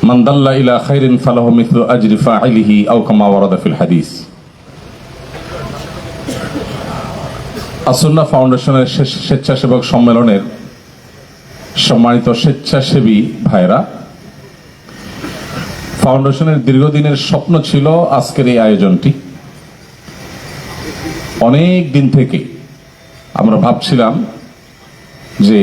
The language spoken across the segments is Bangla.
মান দাল্লা ইলা খাইরিন ফালাহু মিথলু আজরি ফাইলিহি আও কামা ওয়ারাদা ফিল হাদিস। আসুন্নাহ ফাউন্ডেশনের স্বেচ্ছাসেবক সম্মেলনের সম্মানিত স্বেচ্ছাসেবী ভাইরা, ফাউন্ডেশনের দীর্ঘদিনের স্বপ্ন ছিল আজকের এই আয়োজনটি। অনেক দিন থেকে আমরা ভাবছিলাম যে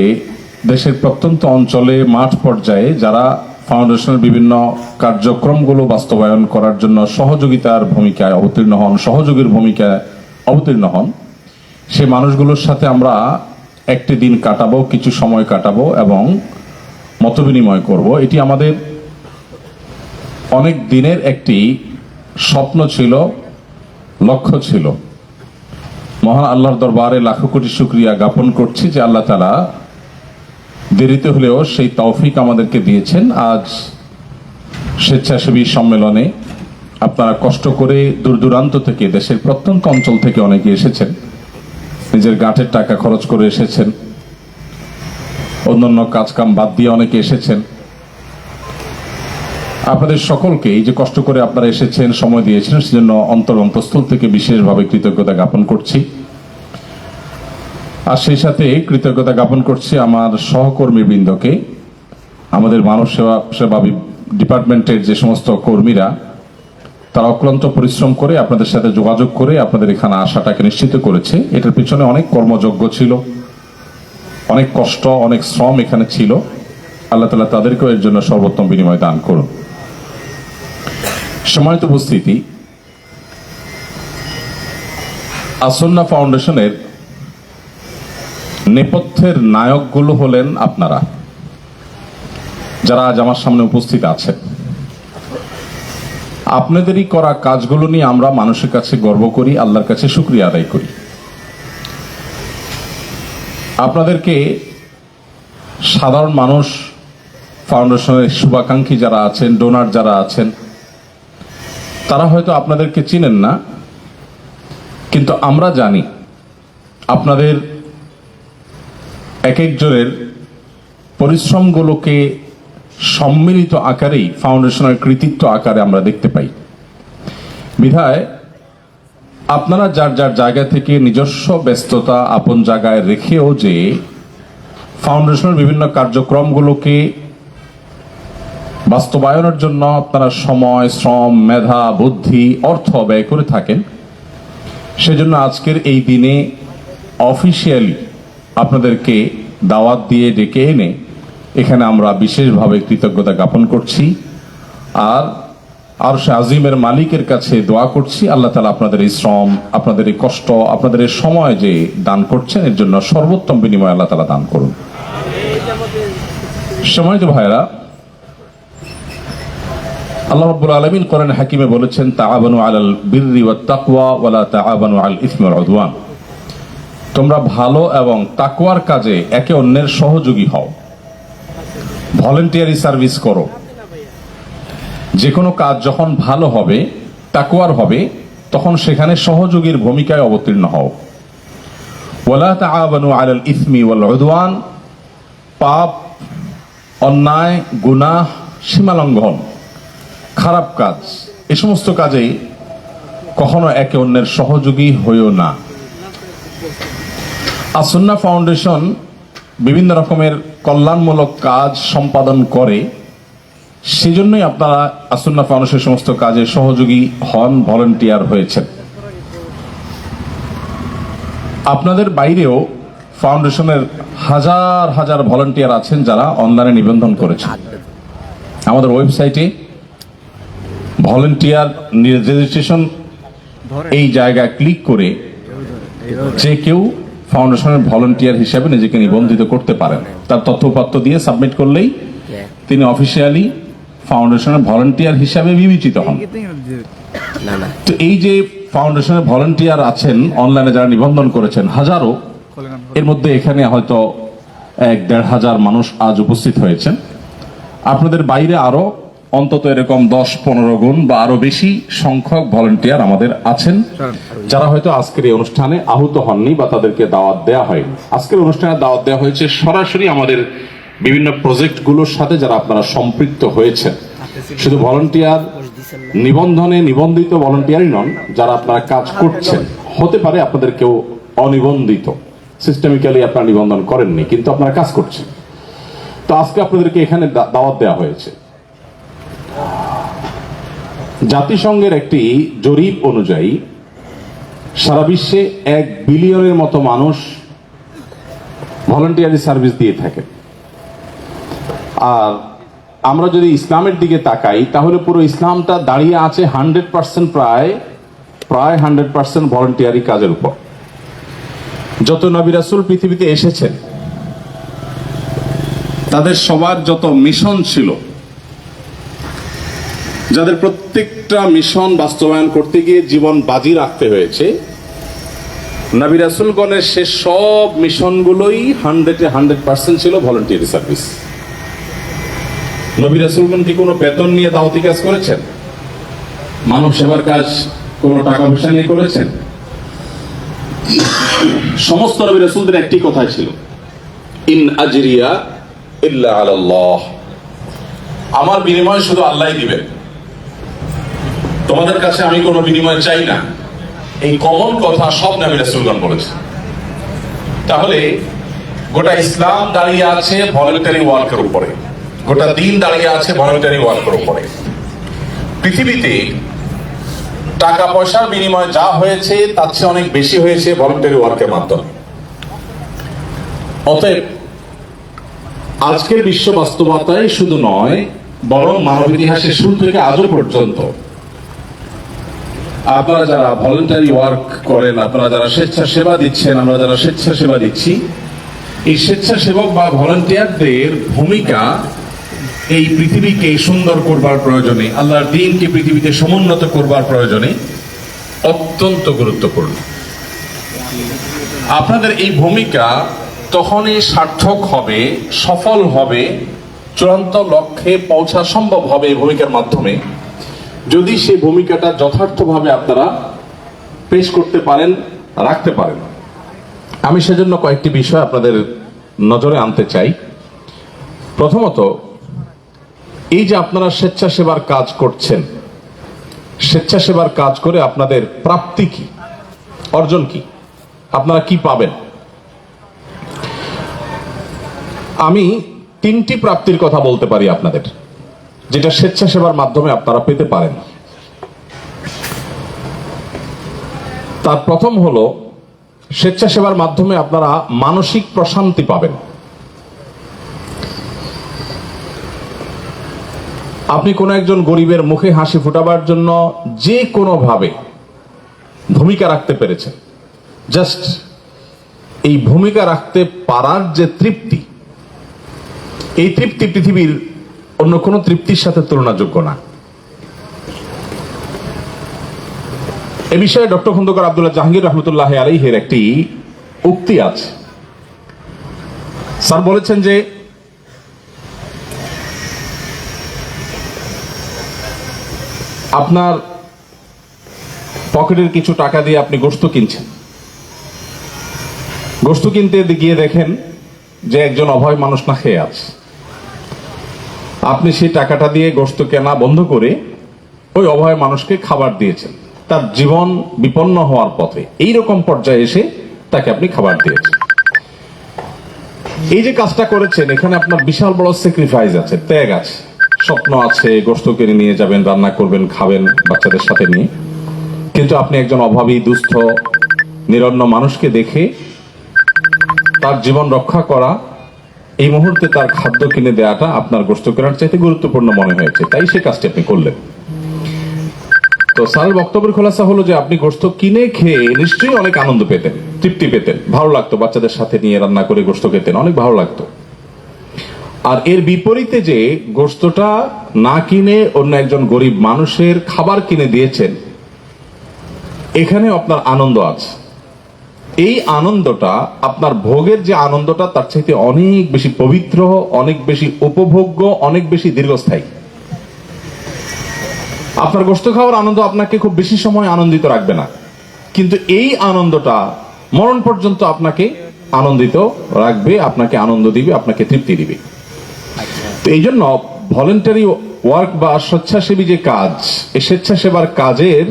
দেশের প্রত্যন্ত অঞ্চলে মাঠ পর্যায়ে যারা ফাউন্ডেশনের বিভিন্ন কার্যক্রমগুলো বাস্তবায়ন করার জন্য সহযোগিতার ভূমিকায় অবতীর্ণ হন, সহযোগীর ভূমিকায় অবতীর্ণ হন, সে মানুষগুলোর সাথে আমরা একটি দিন কাটাবো, কিছু সময় কাটাবো এবং মতবিনিময় করব। এটি আমাদের অনেক দিনের একটি স্বপ্ন ছিল, লক্ষ্য ছিল। মহান আল্লাহর দরবারে লাখো কোটি শুকরিয়া জ্ঞাপন করছি যে আল্লাহ তাআলা দেরিতে হলেও সেই তৌফিক আমাদেরকে দিয়েছেন। আজ স্বেচ্ছাসেবী সম্মেলনে আপনারা কষ্ট করে দূর দূরান্ত থেকে, দেশের প্রত্যন্ত অঞ্চল থেকে অনেকে এসেছেন, নিজের গাঁটের টাকা খরচ করে এসেছেন, অন্যান্য কাজকাম বাদ দিয়ে অনেকে এসেছেন। আপনাদের সকলকে এই যে কষ্ট করে আপনারা এসেছেন, সময় দিয়েছেন, সেজন্য অন্তঃস্থল থেকে বিশেষভাবে কৃতজ্ঞতা জ্ঞাপন করছি। আর সেই সাথে কৃতজ্ঞতা জ্ঞাপন করছি আমার সহকর্মীবৃন্দকে, আমাদের মানব সেবা ডিপার্টমেন্টের যে সমস্ত কর্মীরা, তারা অক্লান্ত পরিশ্রম করে আপনাদের সাথে যোগাযোগ করে আপনাদের এখানে আসাটাকে নিশ্চিত করেছে। এটার পিছনে অনেক কর্মযজ্ঞ ছিল, অনেক কষ্ট, অনেক শ্রম এখানে ছিল। আল্লাহ তাআলা তাদেরকেও এর জন্য সর্বোত্তম বিনিময় দান করুন। সম্মানিত উপস্থিতি, আসুন্নাহ ফাউন্ডেশনের নেপথ্যের নায়কগুলো হলেন আপনারা, যারা আজ আমার সামনে উপস্থিত আছেন। আপনাদেরই করা কাজগুলো নিয়ে আমরা মানুষের কাছে গর্ব করি, আল্লাহর কাছে শুকরিয়া আদায় করি। আপনাদেরকে সাধারণ মানুষ, ফাউন্ডেশনের শুভাকাঙ্ক্ষী যারা আছেন, ডোনার যারা আছেন, তারা হয়তো আপনাদেরকে চিনেন না, কিন্তু আমরা জানি আপনাদের এক একজনের পরিশ্রমগুলোকে সম্মিলিত আকারেই ফাউন্ডেশনের কৃতিত্ব আকারে আমরা দেখতে পাই। বিধায় আপনারা যার যার জায়গা থেকে নিজস্ব ব্যস্ততা আপন জায়গায় রেখেও যে ফাউন্ডেশনের বিভিন্ন কার্যক্রমগুলোকে বাস্তবায়নের জন্য আপনারা সময়, শ্রম, মেধা, বুদ্ধি, অর্থ ব্যয় করে থাকেন, সেজন্য আজকের এই দিনে অফিসিয়ালি আপনাদেরকে দাওয়াত দিয়ে ডেকে এনে এখানে আমরা বিশেষভাবে কৃতজ্ঞতা জ্ঞাপন করছি। আর আরশে আজিমের মালিকের কাছে দোয়া করছি, আল্লাহ তাআলা আপনাদের এই শ্রম, আপনাদের এই কষ্ট, আপনাদের এই সময় যে দান করছেন, এর জন্য সর্বোত্তম বিনিময় আল্লাহ তাআলা দান করুন। সম্মানিত ভাইরা, আল্লাহ রাব্বুল আলামিন কোরআন হাকিমে বলেছেন, তাআবানু আলাল বিররি ওয়াত তাকওয়া ওয়া লা তাআবানু আলাল ইসমি ওয়াল উদওয়ান। তোমরা ভালো এবং তাকওয়ার কাজে একে অন্যের সহযোগী হও, ভলেন্টিয়ারি সার্ভিস করো। যে কোনো কাজ যখন ভালো হবে, তাকওয়ার হবে, তখন সেখানে সহযোগীর ভূমিকায় অবতীর্ণ হও। ওয়া লা তাআবানু আলাল ইসমি ওয়াল উদওয়ান। পাপ, অন্যায়, গুনাহ, সীমালঙ্ঘন, খারাপ কাজ, এই সমস্ত কাজে কখনো একে অন্যের সহযোগী হইও না। আসুন্নাহ ফাউন্ডেশন বিভিন্ন রকমের কল্যাণমূলক কাজ সম্পাদন করে, সেজন্যই আপনারা আসুন্নাহ ফাউন্ডেশনের সমস্ত কাজে সহযোগী হন, ভলেন্টিয়ার হয়েছেন। আপনাদের বাইরেও ফাউন্ডেশনের হাজার হাজার ভলেন্টিয়ার আছেন যারা অনলাইনে নিবন্ধন করেছেন। আমাদের ওয়েবসাইটে ভলেন্টিয়ার রেজিস্ট্রেশন এই জায়গায় ক্লিক করে যে কেউ ফাউন্ডেশনের ভলেন্টিয়ার হিসেবে নিজেকে নিবন্ধিত করতে পারেন। তার তথ্যপত্র দিয়ে সাবমিট করলেই তিনি অফিসিয়ালি ফাউন্ডেশনের ভলেন্টিয়ার হিসাবে বিবেচিত হন। তো এই যে ফাউন্ডেশনের ভলেন্টিয়ার আছেন অনলাইনে যারা নিবন্ধন করেছেন হাজারো, এর মধ্যে এখানে হয়তো 1-1.5 হাজার মানুষ আজ উপস্থিত হয়েছেন। আপনাদের বাইরে আরো অন্তত এরকম 10-15 গুণ বা আরো বেশি সংখ্যক ভলান্টিয়ার আমাদের আছেন, যারা হয়তো আজকের এই অনুষ্ঠানে আহত হননি বা তাদেরকে দাওয়াত দেওয়া হয়নি। আজকের অনুষ্ঠানে দাওয়াত দেওয়া হয়েছে সরাসরি আমাদের বিভিন্ন প্রজেক্টগুলোর সাথে যারা আপনারা সম্পৃক্ত হয়েছেন। শুধু ভলান্টিয়ার নিবন্ধনে নিবন্ধিত ভলান্টিয়ারই নন, যারা আপনারা কাজ করছেন। হতে পারে আপনাদের কেউ অনিবন্ধিত, সিস্টেমিক্যালি আপনারা নিবন্ধন করেননি, কিন্তু আপনারা কাজ করছেন। তো আজকে আপনাদেরকে এখানে দাওয়াত দেওয়া হয়েছে। জাতিসংঘের একটি জরিপ অনুযায়ী সারা বিশ্বে 1 বিলিয়নের মতো মানুষ ভলান্টিয়ারি সার্ভিস দিয়ে থাকে। আর আমরা যদি ইসলামের দিকে তাকাই, তাহলে পুরো ইসলামটা দাঁড়িয়ে আছে 100% প্রায় 100% ভলান্টিয়ারি কাজের উপর। যত নবী রাসূল পৃথিবীতে এসেছেন, তাদের সবার যত মিশন ছিল, যাদের প্রত্যেকটা মিশন বাস্তবায়ন করতে গিয়ে জীবন বাজি রাখতে হয়েছে, নবী রাসূলগণের সে সব মিশনগুলোই 100% ছিল ভলান্টিয়ারি সার্ভিস। নবী রাসূলগণ কি কোনো বেতন নিয়ে দাওয়াতি কাজ করেছেন? মানব সেবার কাজ কোনো টাকা পয়সা নিয়ে করেছেন? সমস্ত নবী রাসূলদের একটি কথা ছিল, ইন আজরিয়া ইল্লা আলাল্লাহ, আমার বিনিময় শুধু আল্লাহই দিবেন, তোমাদের কাছে আমি কোনো বিনিময় চাই না। এই কমন কথা সব নবী রাসূলগণ বলেছেন। তাহলে গোটা ইসলাম দাঁড়িয়ে আছে ভলান্টারি ওয়ার্কের উপরে, গোটা দিন দাঁড়িয়ে আছে ভলান্টারি ওয়ার্কের উপরে। পৃথিবীতে টাকা পয়সার বিনিময় যা হয়েছে তার চেয়ে অনেক বেশি হয়েছে ভলান্টারি ওয়ার্কের মাধ্যমে। অতএব আজকের বিশ্ব বাস্তবতায় শুধু নয়, বরং মানব ইতিহাসের শুরু থেকে আজও পর্যন্ত আপনারা যারা ভলান্টারি ওয়ার্ক করেন, আপনারা যারা স্বেচ্ছাসেবা দিচ্ছেন, আমরা যারা স্বেচ্ছাসেবা দিচ্ছি, এই স্বেচ্ছাসেবক বা ভলান্টিয়ারদের ভূমিকা এই পৃথিবীকে সুন্দর করবার প্রয়োজনে, আল্লাহর দ্বীনকে পৃথিবীতে সমুন্নত করবার প্রয়োজনে অত্যন্ত গুরুত্বপূর্ণ। আপনাদের এই ভূমিকা তখনই সার্থক হবে, সফল হবে, চূড়ান্ত লক্ষ্যে পৌঁছা সম্ভব হবে এই ভূমিকার মাধ্যমে, যদি সেই ভূমিকাটা যথার্থভাবে আপনারা পেশ করতে পারেন, রাখতে পারেন। আমি সেজন্য কয়েকটি বিষয় আপনাদের নজরে আনতে চাই। প্রথমত, এই যে আপনারা স্বেচ্ছাসেবার কাজ করছেন, স্বেচ্ছাসেবার কাজ করে আপনাদের প্রাপ্তি কি, অর্জন কি, আপনারা কি পাবেন? আমি 3টি প্রাপ্তির কথা বলতে পারি আপনাদের, যেটা স্বেচ্ছাসেবার মাধ্যমে আপনারা পেতে পারেন। তার প্রথম হলো, স্বেচ্ছাসেবার মাধ্যমে আপনারা মানসিক প্রশান্তি পাবেন। আপনি কোন একজন গরিবের মুখে হাসি ফোটাবার জন্য যে কোনো ভাবে ভূমিকা রাখতে পেরেছেন, জাস্ট এই ভূমিকা রাখতে পারার যে তৃপ্তি, এই তৃপ্তি পৃথিবীর অন্য কোনো তৃপ্তির সাথে তুলনাযোগ্য না। এ বিষয়ে ডক্টর খন্দকার আব্দুল্লাহ জাহাঙ্গীর রহমতুল্লাহ আলাইহির একটি উক্তি আছে। স্যার বলেছেন যে আপনার পকেটের কিছু টাকা দিয়ে আপনি গোশত কিনছেন, গোশত কিনতে গিয়ে দেখেন যে একজন অভয় মানুষ না খেয়ে আছে। আপনি সেই টাকাটা দিয়ে গোশত কেনা বন্ধ করে ওই অভয় মানুষকে খাবার দিয়েছেন, তার জীবন বিপন্ন হওয়ার পথে এইরকম পর্যায়ে এসে তাকে আপনি খাবার দিয়েছেন। এই যে কাজটা করেছেন, এখানে আপনার বিশাল বড় স্যাক্রিফাইস আছে, ত্যাগ আছে, স্বপ্ন আছে, গোশত কিনে নিয়ে যাবেন, রান্না করবেন, খাবেন বাচ্চাদের সাথে নিয়ে। কিন্তু আপনি একজন অভাবী, দুস্থ, নিরন্ন মানুষকে দেখে তার জীবন রক্ষা করা, এই মুহূর্তে তার খাদ্য কিনে দেওয়াটা আপনার গোশত কেনার চাইতে গুরুত্বপূর্ণ মনে হয়েছে, তাই সে কাজটি আপনি করলেন। তো স্যারের বক্তব্যের খোলাসা হলো যে আপনি গোশত কিনে খেয়ে নিশ্চয়ই অনেক আনন্দ পেতেন, তৃপ্তি পেতেন, ভালো লাগতো, বাচ্চাদের সাথে নিয়ে রান্না করে গোশত খেতেন, অনেক ভালো লাগতো। আর এর বিপরীতে যে গোশতটা না কিনে অন্য একজন গরিব মানুষের খাবার কিনে দিয়েছেন, এখানে আপনার আনন্দ আছে। এই আনন্দটা, আপনার ভোগের যে আনন্দটা, তার চাইতে অনেক বেশি পবিত্র, অনেক বেশি উপভোগ্য, অনেক বেশি দীর্ঘস্থায়ী। আপনার গোশত খাওয়ার আনন্দ আপনাকে খুব বেশি সময় আনন্দিত রাখবে না, কিন্তু এই আনন্দটা মরণ পর্যন্ত আপনাকে আনন্দিত রাখবে, আপনাকে আনন্দ দিবে, আপনাকে তৃপ্তি দিবে। তো এই জন্য ভলেন্টারি ওয়ার্ক বা স্বেচ্ছাসেবী যে কাজ, এই স্বেচ্ছাসেবার কাজের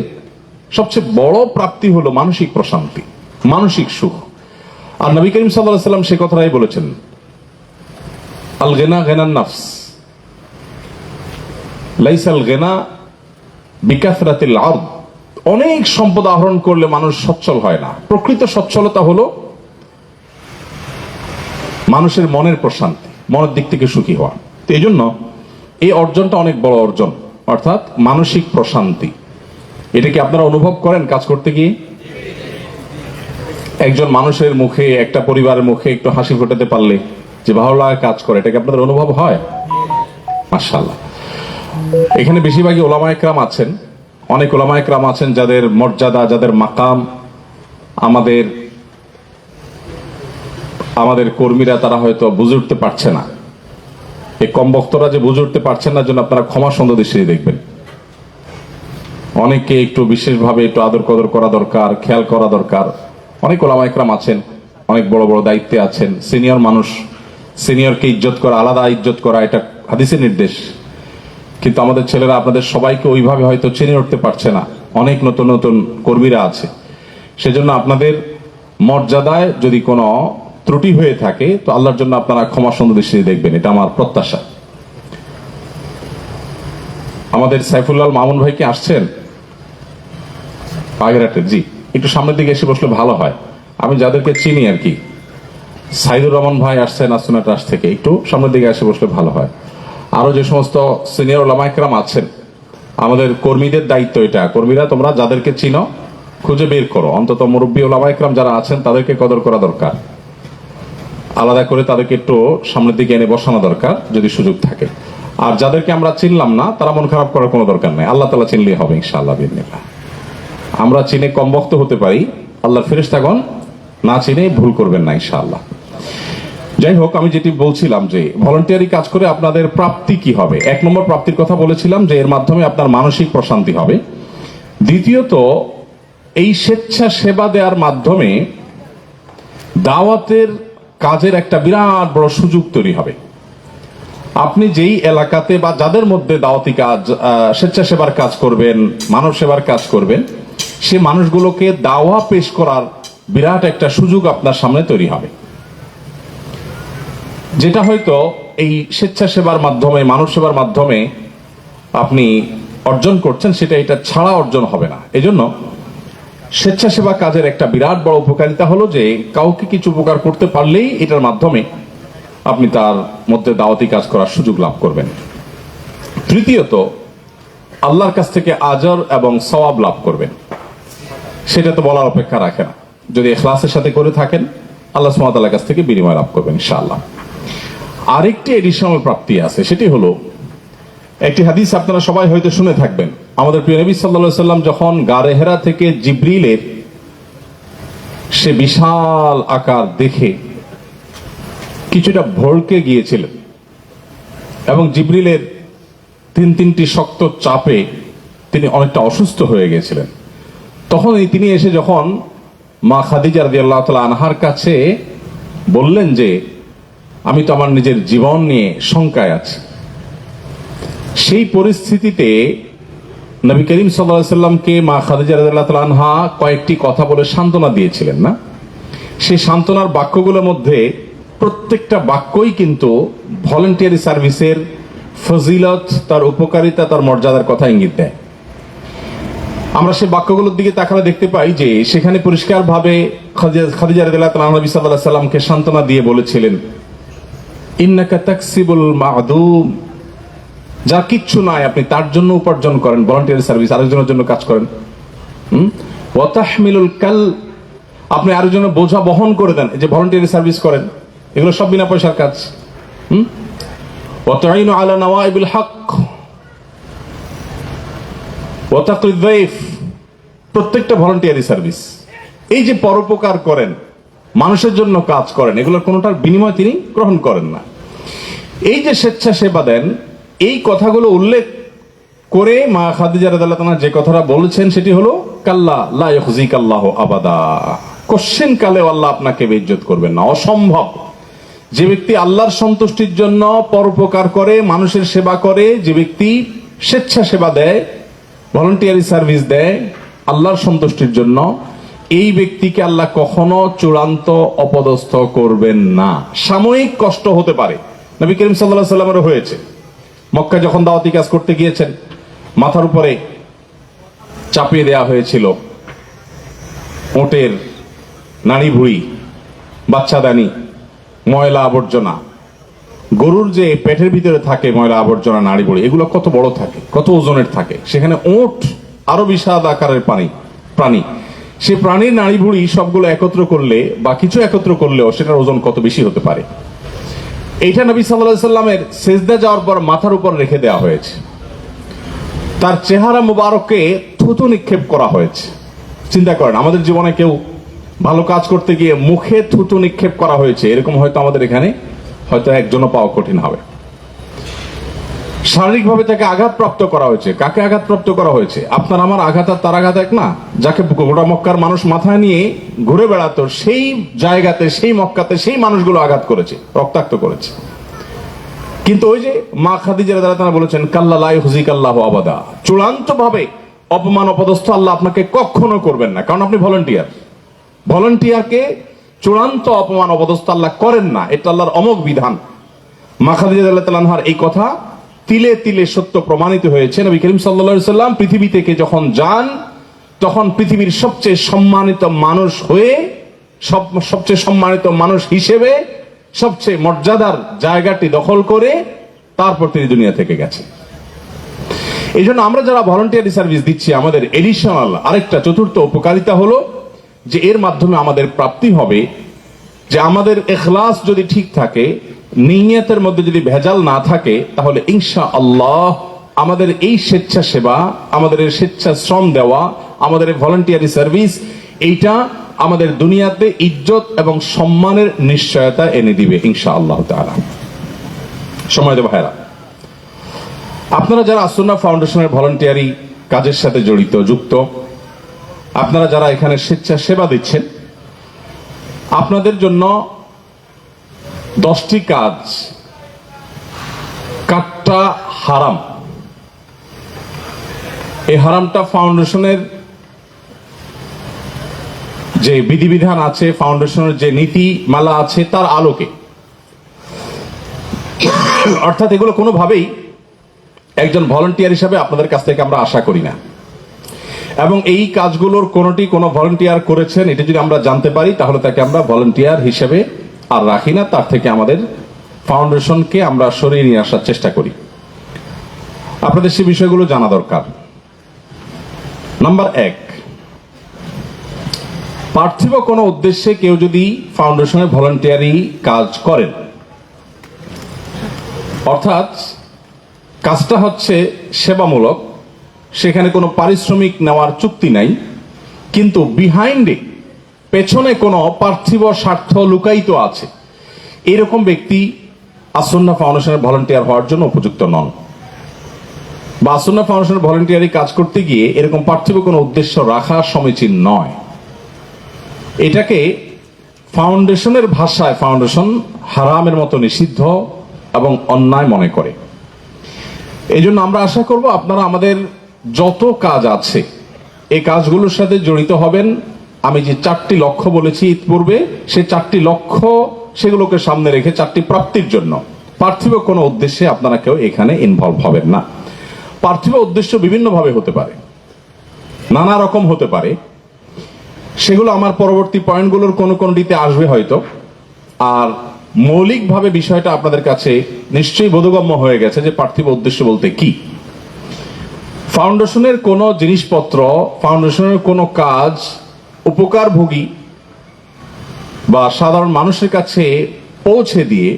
সবচেয়ে বড় প্রাপ্তি হলো মানসিক প্রশান্তি, মানসিক সুখ। আর নবী করিম সাল্লাল্লাহু আলাইহি ওয়াসাল্লাম সে কথাটাই বলেছেন, আল গিনা গিনান নাফস লাইসাল গিনা বিকাসরাতিল আরদ। অনেক সম্পদ আহরণ করলে মানুষ সচ্ছল হয় না। প্রকৃত সচ্ছলতা হলো মানুষের মনের প্রশান্তি, মনের দিক থেকে সুখী হওয়া। তো এই জন্য এই অর্জনটা অনেক বড় অর্জন, অর্থাৎ মানসিক প্রশান্তি। এটা কি আপনারা অনুভব করেন কাজ করতে গিয়ে? একজন মানুষের মুখে, একটা পরিবারের মুখে একটু হাসি ফোটাতে পারলে যে ভালো লাগা কাজ করে, এটা কি আপনাদের অনুভব হয়? মাশাআল্লাহ। এখানে বেশিরভাগই ওলামায়ে কেরাম আছেন, অনেক ওলামায়ে কেরাম আছেন যাদের মর্যাদা, যাদের মাকাম আমাদের কর্মীরা তারা হয়তো বুঝে উঠতে পারছে না। এই কম বক্তরা যে বুঝে উঠতে পারছেন না, জন্য আপনারা ক্ষমা সুন্দর দৃষ্টিতে দেখবেন। অনেককে একটু বিশেষভাবে একটু আদর কদর করা দরকার, খেয়াল করা দরকার। অনেক ওলামায়ে কেরাম আছেন, অনেক বড় বড় দায়িত্বে আছেন, সিনিয়র মানুষ। সিনিয়রকে ইজ্জত করা, আলাদা ইজ্জত করা, এটা হাদিসের নির্দেশ। কিন্তু আমাদের ছেলেরা আপনাদের সবাইকে ওইভাবে হয়তো চিনে উঠতে পারছে না। অনেক নতুন নতুন কর্মীরা আছে, সেজন্য আপনাদের মর্যাদায় যদি কোনো ত্রুটি হয়ে থাকে তো আল্লাহর জন্য আপনারা ক্ষমা সুন্দর দৃষ্টিতে দেখবেন, এটা আমার প্রত্যাশা। আমাদের সাইফুল্লাহ মামুন ভাই কি আসছেন বাগেরহাটের? জি, একটু সামনের দিকে এসে বসলে ভালো হয়। আমি যাদেরকে চিনি আর কি, সাইদুর রহমান ভাই আসছেন আসুনা ট্রাস্ট থেকে, একটু সামনের দিকে এসে বসলে ভালো হয়। আরো যে সমস্ত সিনিয়র ওলামায়ে কেরাম আছেন, আমাদের কর্মীদের দায়িত্ব এটা। কর্মীরা তোমরা যাদেরকে চিনো খুঁজে বের করো, অন্তত মুরব্বী ওলামায়ে কেরাম যারা আছেন তাদেরকে কদর করা দরকার, আলাদা করে তাদেরকে একটু সামনের দিকে এনে বসানো দরকার যদি সুযোগ থাকে। আর যাদেরকে আমরা চিনলাম না তারা মন খারাপ করার কোনো দরকার নেই, আল্লাহ তাআলা চিনলেই হবে ইনশাআল্লাহ বিইذنিল্লাহ। আমরা চিনে কম বক্ত হতে পারি, আল্লাহর ফেরেশতাগণ না চিনে ভুল করবেন না ইনশাআল্লাহ। যাই হোক, আমি যেটি বলছিলাম যে ভলান্টিয়ারি কাজ করে আপনাদের প্রাপ্তি কি হবে। এক নম্বর প্রাপ্তির কথা বলেছিলাম যে এর মাধ্যমে আপনার মানসিক প্রশান্তি হবে। দ্বিতীয়ত, এই স্বেচ্ছা সেবা দেওয়ার মাধ্যমে দাওয়াতের কাজের একটা বিরাট বড় সুযোগ তৈরি হবে। আপনি যেই এলাকাতে বা যাদের মধ্যে দাওয়াতি কাজ, স্বেচ্ছাসেবার কাজ করবেন, মানব সেবার কাজ করবেন, সে মানুষগুলোকে দাওয়া পেশ করার বিরাট একটা সুযোগ আপনার সামনে তৈরি হবে, যেটা হয়তো এই স্বেচ্ছাসেবার মাধ্যমে, মানব সেবার মাধ্যমে আপনি অর্জন করছেন, সেটা এটা ছাড়া অর্জন হবে না। এজন্য স্বেচ্ছাসেবা কাজের একটা বিরাট বড় উপকারিতা হলো যে কাউকে কিছু উপকার করতে পারলেই এটার মাধ্যমে আপনি তার মধ্যে দাওয়াতি কাজ করার সুযোগ লাভ করবেন। তৃতীয়ত, আল্লাহর কাছ থেকে আজর এবং সওয়াব লাভ করবেন। সেটা তো বলার অপেক্ষা রাখে না। যদি ইখলাসের সাথে করে থাকেন, আল্লাহ সুবহানাহু ওয়া তাআলার কাছ থেকে বিনিময় লাভ করবেন ইনশাআল্লাহ। আরেকটি এডিশনাল প্রাপ্তি আছে, সেটি হলো একটি হাদিস আপনারা সবাই হয়তো শুনে থাকবেন। আমাদের প্রিয় নবী সাল্লাল্লাহু আলাইহি ওয়াসাল্লাম যখন গারে হেরা থেকে জিবরিলের সে বিশাল আকার দেখে কিছুটা ভড়কে গিয়েছিলেন এবং জিবরিলের তিনটি শক্ত চাপে তিনি অনেকটা অসুস্থ হয়ে গিয়েছিলেন। তখন তিনি এসে যখন মা খাদিজা রাদিয়াল্লাহু তাআলা আনহার কাছে বললেন যে আমি তো আমার নিজের জীবন নিয়ে শঙ্কায় আছি, সেই পরিস্থিতিতে নবী করিম সাল্লাল্লাহু আলাইহি সাল্লামকে মা খাদিজা রাদিয়াল্লাহু তাআলা আনহা কয়েকটি কথা বলে সান্ত্বনা দিয়েছিলেন না? সেই সান্ত্বনার বাক্যগুলোর মধ্যে প্রত্যেকটা বাক্যই কিন্তু ভলান্টিয়ারি সার্ভিসের ফজিলত, তার উপকারিতা, তার মর্যাদার কথা ইঙ্গিত দেয়। আমরা সেই বাক্যগুলোর দিকে তাকালে দেখতে পাই যে সেখানে পরিষ্কারভাবে খাদিজা রাদিয়াল্লাহু তাআলা নবী সাল্লাল্লাহু আলাইহি সাল্লামকে সান্ত্বনা দিয়ে বলেছিলেন, ইন্নাকা তাকসিবুল মা'দুম, যা কিচ্ছু নাই আপনি তার জন্য উপার্জন করেন, ভলান্টিয়ারি সার্ভিস, আরেকজনের জন্য কাজ করেন। ওয়া তাহমিলুল কাল, আপনি আরেকজনের বোঝা বহন করে দেন, এই যে ভলান্টিয়ারি সার্ভিস করেন, এগুলো সব বিনা পয়সার কাজ। ওয়া তুইনু আলা নওয়াইবিল হক ওয়া তাকরিদ যায়ফ, প্রত্যেকটা ভলান্টিয়ারি সার্ভিস। এই যে পরোপকার করেন, মানুষের জন্য কাজ করেন, এগুলোর কোনোটার বিনিময় তিনি গ্রহণ করেন না। এই যে স্বেচ্ছাসেবা দেন, এই কথাগুলো উল্লেখ করে মা খাদিজা রাদিয়াল্লাহু তাআলা যে কথাটা বলেছেন সেটি হলো কাল্লা লা ইউখজিকাল্লাহু আবাদা, কোশ্চেন কালেও আল্লাহ আপনাকে বেইজ্জত করবেন না, অসম্ভব। যে ব্যক্তি আল্লাহর সন্তুষ্টির জন্য পরোপকার করে, মানুষের সেবা করে, যে ব্যক্তি স্বেচ্ছা সেবা দেয়, ভলান্টিয়ারি সার্ভিস দেয় আল্লাহর সন্তুষ্টির জন্য, এই ব্যক্তিকে আল্লাহ কখনো চূড়ান্ত অপদস্থ করবেন না। সাময়িক কষ্ট হতে পারে, নবী করিম সাল্লাল্লাহু আলাইহি ওয়াসাল্লামেরও হয়েছে। মক্কা যখন দাওয়াতি কাজ করতে গিয়েছেন, মাথার উপরে চাপিয়ে দেয়া হয়েছিল ওটের নাড়ি ভুঁড়ি, বাচ্চাদানি, ময়লা আবর্জনা। গরুর যে পেটের ভিতরে থাকে ময়লা আবর্জনা, নাড়ি ভুঁড়ি, এগুলো কত বড় থাকে, কত ওজনের থাকে। সেখানে ওট আরো বিশাল আকারের প্রাণী। সেই প্রাণীর নাড়ি ভুঁড়ি সবগুলো একত্র করলে বা কিছু একত্র করলেও সেটার ওজন কত বেশি হতে পারে। এইটা নবী সাল্লাল্লাহু আলাইহি সাল্লামের সেজদা যাওয়ার পর মাথার উপর রেখে দেওয়া হয়েছে। তার চেহারা মুবারককে থুতু নিক্ষেপ করা হয়েছে। চিন্তা করেন, আমাদের জীবনে কেউ ভালো কাজ করতে গিয়ে মুখে থুতু নিক্ষেপ করা হয়েছে, এরকম হয়তো আমাদের এখানে হয়তো একজনও পাওয়া কঠিন হবে। শারীরিকভাবে তাকে আঘাতপ্রাপ্ত করা হয়েছে। কাকে আঘাতপ্রাপ্ত করা হয়েছে? আপনার আমার আঘাত আর তার আঘাত এক না। যাকে গোটা মক্কার মানুষ মাথায় নিয়ে ঘুরে বেড়াতো, সেই জায়গাতে, সেই মক্কাতে সেই মানুষগুলো আঘাত করেছে, রক্তাক্ত করেছে। কিন্তু ওই যে মা খাদিজা রাদিয়াল্লাহু তাআলা বলেছেন কাল্লা লা ইউখজিকাল্লাহু আবাদা, চূড়ান্ত ভাবে অপমান অপদস্থ আল্লাহ আপনাকে কখনো করবেন না, কারণ আপনি ভলান্টিয়ারকে চূড়ান্ত অপমান অপদস্থ আল্লাহ করেন না, এটা আল্লাহর অমোঘ বিধান। মা খাদিজা রাদিয়াল্লাহু তাআলা আনহার এই কথা তিলে তিলে সত্য প্রমাণিত হয়েছে। নবী করিম সাল্লাল্লাহু আলাইহি সাল্লাম পৃথিবী থেকে যখন যান, তখন পৃথিবীর সবচেয়ে সম্মানিত মানুষ হয়ে, সবচেয়ে সম্মানিত মানুষ হিসেবে সবচেয়ে মর্যাদার জায়গাটি দখল করে তারপর তিনি দুনিয়া থেকে গেছে। এই জন্য আমরা যারা ভলান্টিয়ারি সার্ভিস দিচ্ছি, আমাদের এডিশনাল আরেকটা চতুর্থ উপকারিতা হলো যে এর মাধ্যমে আমাদের প্রাপ্তি হবে যে আমাদের ইখলাস যদি ঠিক থাকে, নিয়তের মধ্যে যদি ভেজাল না থাকে, তাহলে ইনশাআল্লাহ আমাদের এই স্বেচ্ছাসেবা, আমাদের স্বেচ্ছা শ্রম দেওয়া, আমাদের ভলান্টিয়ারি সার্ভিস, এইটা আমাদের দুনিয়াতে ইজ্জত এবং সম্মানের নিশ্চয়তা এনে দিবে ইনশাআল্লাহ তাআলা। সময় দেব ভাইরা, আপনারা যারা আসুন্নাহ ফাউন্ডেশনের ভলান্টিয়ারি কাজের সাথে যুক্ত, আপনারা যারা এখানে স্বেচ্ছা সেবা দিচ্ছেন, আপনাদের জন্য 10টি কাজ কাটটা হারাম। এই হারামটা ফাউন্ডেশনের যে বিধিবিধান আছে, ফাউন্ডেশনের যে নীতিমালা আছে তার আলোকে, অর্থাৎ এগুলো কোনোভাবেই একজন ভলান্টিয়ার হিসাবে আপনাদের কাছ থেকে আমরা আশা করি না। এবং এই কাজগুলোর কোনোটি কোনো ভলান্টিয়ার করেছেন এটা যদি আমরা জানতে পারি, তাহলে তাকে আমরা ভলান্টিয়ার হিসেবে আর রাখি না, তার থেকে আমাদের ফাউন্ডেশনকে আমরা সরিয়ে নিয়ে আসার চেষ্টা করি। আপনাদের সে বিষয়গুলো জানা দরকার। নাম্বার 1, পার্থিব কোনো উদ্দেশ্যে কেউ যদি ফাউন্ডেশনে ভলান্টিয়ারি কাজ করেন, অর্থাৎ কাজটা হচ্ছে সেবামূলক, সেখানে কোনো পারিশ্রমিক নেওয়ার চুক্তি নাই, কিন্তু বিহাইন্ডে, পেছনে কোনো পার্থিব স্বার্থ লুকায়িত আছে, এরকম ব্যক্তি আসুন্নাহ ফাউন্ডেশনের ভলান্টিয়ার হওয়ার জন্য উপযুক্ত নন। বা আসুন্নাহ ফাউন্ডেশনের ভলান্টিয়ারি কাজ করতে গিয়ে এরকম পার্থিব কোনো উদ্দেশ্য রাখা সমীচীন নয়। এটাকে ফাউন্ডেশনের ভাষায় ফাউন্ডেশন হারামের মতো নিষিদ্ধ এবং অন্যায় মনে করে। এই জন্য আমরা আশা করব আপনারা আমাদের যত কাজ আছে এই কাজগুলোর সাথে জড়িত হবেন। আমি যে 4টি লক্ষ্য বলেছি ইতিপূর্বে, সেই 4টি লক্ষ্য সেগুলোকে সামনে রেখে 4টি প্রাপ্তির জন্য পার্থিব কোনো উদ্দেশ্যে আপনারা কেউ এখানে ইনভলভ হবেন না। পার্থিব উদ্দেশ্য বিভিন্নভাবে হতে পারে, নানা রকম হতে পারে, সেগুলো আমার পরবর্তী পয়েন্টগুলোর কোনটিতে আসবে হয়তো। আর মৌলিকভাবে বিষয়টা আপনাদের কাছে নিশ্চয়ই বোধগম্য হয়ে গেছে যে পার্থিব উদ্দেশ্য বলতে কি। ফাউন্ডেশনের কোনো জিনিসপত্র, ফাউন্ডেশনের কোনো কাজ উপকারভোগী বা সাধারণ মানুষের কাছে পৌঁছে দিয়ে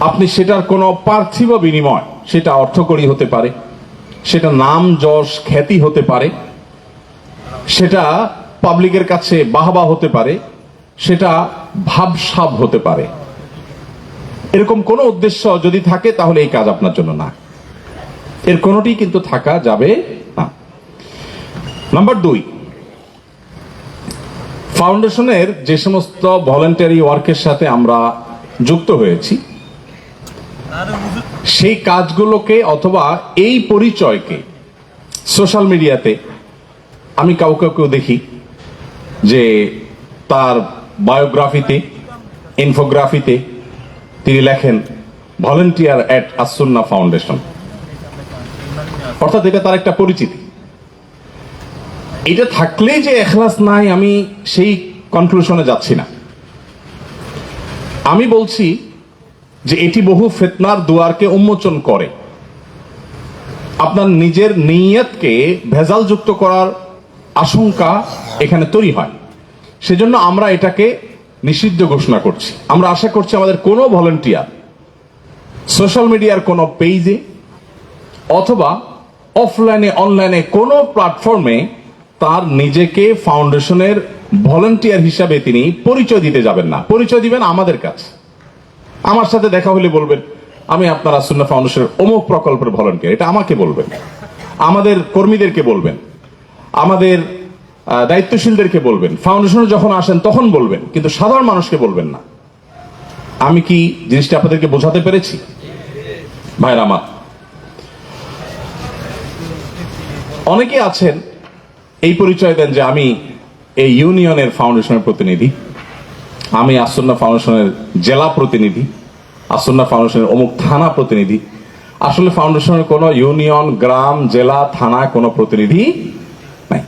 আপনি সেটার কোনো পার্থিব বিনিময়, সেটা অর্থকরী হতে পারে, সেটা নাম যশ খ্যাতি হতে পারে, সেটা পাবলিকের কাছে বাহবা হতে পারে, সেটা ভাবসাব হতে পারে, এরকম কোনো উদ্দেশ্য যদি থাকে তাহলে এই কাজ আপনার জন্য না। এর কোনোটি কিন্তু থাকা যাবে না। নাম্বার 2, ফাউন্ডেশনের যে সমস্ত ভলেন্টারি ওয়ার্কের সাথে আমরা যুক্ত হয়েছি সেই কাজগুলোকে অথবা এই পরিচয়কে সোশ্যাল মিডিয়াতে আমি কাউকে কেউ দেখি যে তার বায়োগ্রাফিতে, ইনফোগ্রাফিতে তিনি লেখেন ভলেন্টিয়ার অ্যাট আসুন্নাহ ফাউন্ডেশন, অর্থাৎ এটা তার একটা পরিচিতি। এটা থাকলেই যে এখলাস নাই, আমি সেই কনক্লুশনে যাচ্ছি না। আমি বলছি যে এটি বহু ফিতনার দুয়ারকে উন্মোচন করে, আপনার নিজের নিয়তকে ভেজালযুক্ত করার আশঙ্কা এখানে তৈরি হয়। সেজন্য আমরা এটাকে নিষিদ্ধ ঘোষণা করছি। আমরা আশা করছি আমাদের কোনো ভলেন্টিয়ার সোশ্যাল মিডিয়ার কোনো পেজে অথবা অফলাইনে অনলাইনে কোনো প্ল্যাটফর্মে তার নিজেকে ফাউন্ডেশনের ভলেন্টিয়ার হিসাবে তিনি পরিচয় দিতে যাবেন না। পরিচয় দিবেন আমাদের কাছে। আমার সাথে দেখা হলে বলবেন আমি আপনার আসুন্নাহ ফাউন্ডেশনের অমুক প্রকল্পের ভলেন্টিয়ার, এটা আমাকে বলবেন, আমাদের কর্মীদেরকে বলবেন, আমাদের দায়িত্বশীলদেরকে বলবেন, ফাউন্ডেশনে যখন আসেন তখন বলবেন, কিন্তু সাধারণ মানুষকে বলবেন না। আমি কি জিনিসটা আপনাদেরকে বোঝাতে পেরেছি? ভাইরা আমার, অনেকে আছেন এই পরিচয় দেন যে আমি এই ইউনিয়নের ফাউন্ডেশনের প্রতিনিধি, আমি আসুন্নাহ ফাউন্ডেশনের জেলা প্রতিনিধি, আসুন্নাহ ফাউন্ডেশনের অমুক থানা প্রতিনিধি। আসলে ফাউন্ডেশনের কোনো ইউনিয়ন, গ্রাম, জেলা, থানা কোনো প্রতিনিধি নাই।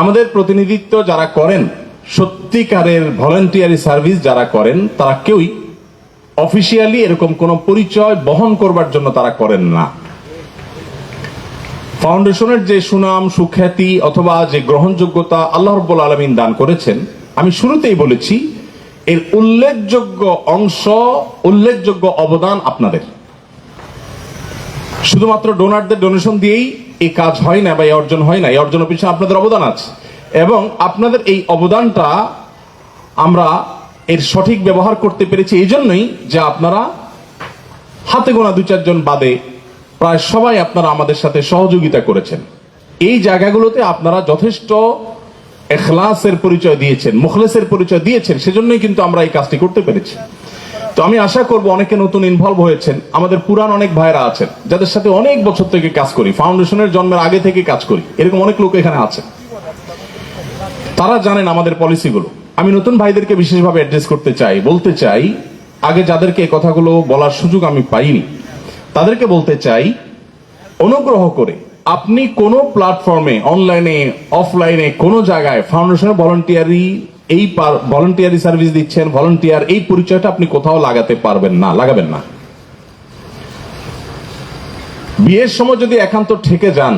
আমাদের প্রতিনিধিত্ব যারা করেন, সত্যিকারের ভলেন্টিয়ারি সার্ভিস যারা করেন, তারা কেউই অফিসিয়ালি এরকম কোনো পরিচয় বহন করবার জন্য তারা করেন না। ফাউন্ডেশনের যে সুনাম, সুখ্যাতি অথবা যে গ্রহণযোগ্যতা আল্লাহ রাব্বুল আলামিন দান করেছেন, আমি শুরুতেই বলেছি এর উল্লেখযোগ্য অংশ, উল্লেখযোগ্য অবদান আপনাদের। শুধুমাত্র ডোনারদের ডোনেশন দিয়েই এই কাজ হয় না বা এই অর্জন হয় না, এই অর্জনের পিছনে আপনাদের অবদান আছে। এবং আপনাদের এই অবদানটা আমরা এর সঠিক ব্যবহার করতে পেরেছি এই জন্যই যে আপনারা হাতে গোনা 2-4 জন বাদে প্রায় সবাই আপনারা আমাদের সাথে সহযোগিতা করেছেন। এই জায়গাগুলোতে আপনারা যথেষ্ট ইখলাসের পরিচয় দিয়েছেন, মুখলেসের পরিচয় দিয়েছেন, সেজন্যই কিন্তু আমরা এই কাজটি করতে পেরেছি। তো আমি আশা করব অনেকে নতুন ইনভলভ হয়েছেন, আমাদের পুরান অনেক ভাইরা আছেন যাদের সাথে অনেক বছর থেকে কাজ করি, ফাউন্ডেশনের জন্মের আগে থেকে কাজ করি, এরকম অনেক লোক এখানে আছে। তারা জানেন আমাদের পলিসিগুলো। আমি নতুন ভাইদেরকে বিশেষভাবে অ্যাড্রেস করতে চাই, বলতে চাই, আগে যাদেরকে এই কথাগুলো বলার সুযোগ আমি পাইনি তাদেরকে বলতে চাই, অনুগ্রহ করে আপনি কোনো প্ল্যাটফর্মে, অনলাইনে অফলাইনে কোনো জায়গায় ফাউন্ডেশনের ভলেন্টিয়ারি সার্ভিস দিচ্ছেন, ভলেন্টিয়ার, এই পরিচয়টা আপনি কোথাও লাগাতে পারবেন না, লাগাবেন না। বিয়ের সময় যদি একান্ত ঠেকে যান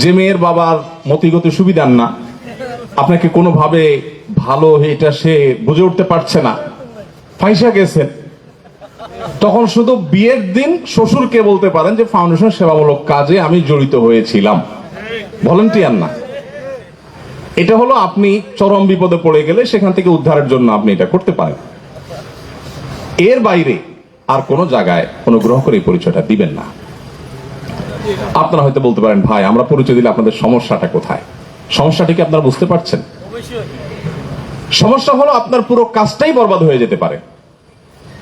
যে মেয়ের বাবার মতিগতি সুবিধার না, আপনাকে কোনোভাবে ভালো এটা সে বুঝে উঠতে পারছে না, ফাইসা গেছেন, তখন শুধু বিয়ের দিন শ্বশুরকে বলতে পারেন যে ফাউন্ডেশন সেবামূলক কাজে আমি জড়িত হয়েছিলাম, ভলেন্টিয়ার না। এটা হলো আপনি চরম বিপদে পড়ে গেলে সেখান থেকে উদ্ধারের জন্য আপনি এটা করতে পারেন। এর বাইরে আর কোনো জায়গায় অনুগ্রহ করে এই পরিচয়টা দিবেন না। আপনারা হয়তো বলতে পারেন, ভাই আমরা পরিচয় দিলে আপনাদের সমস্যাটা কোথায়? সমস্যাটা কি আপনারা বুঝতে পারছেন? সমস্যা হলো আপনার পুরো কাজটাই বরবাদ হয়ে যেতে পারে,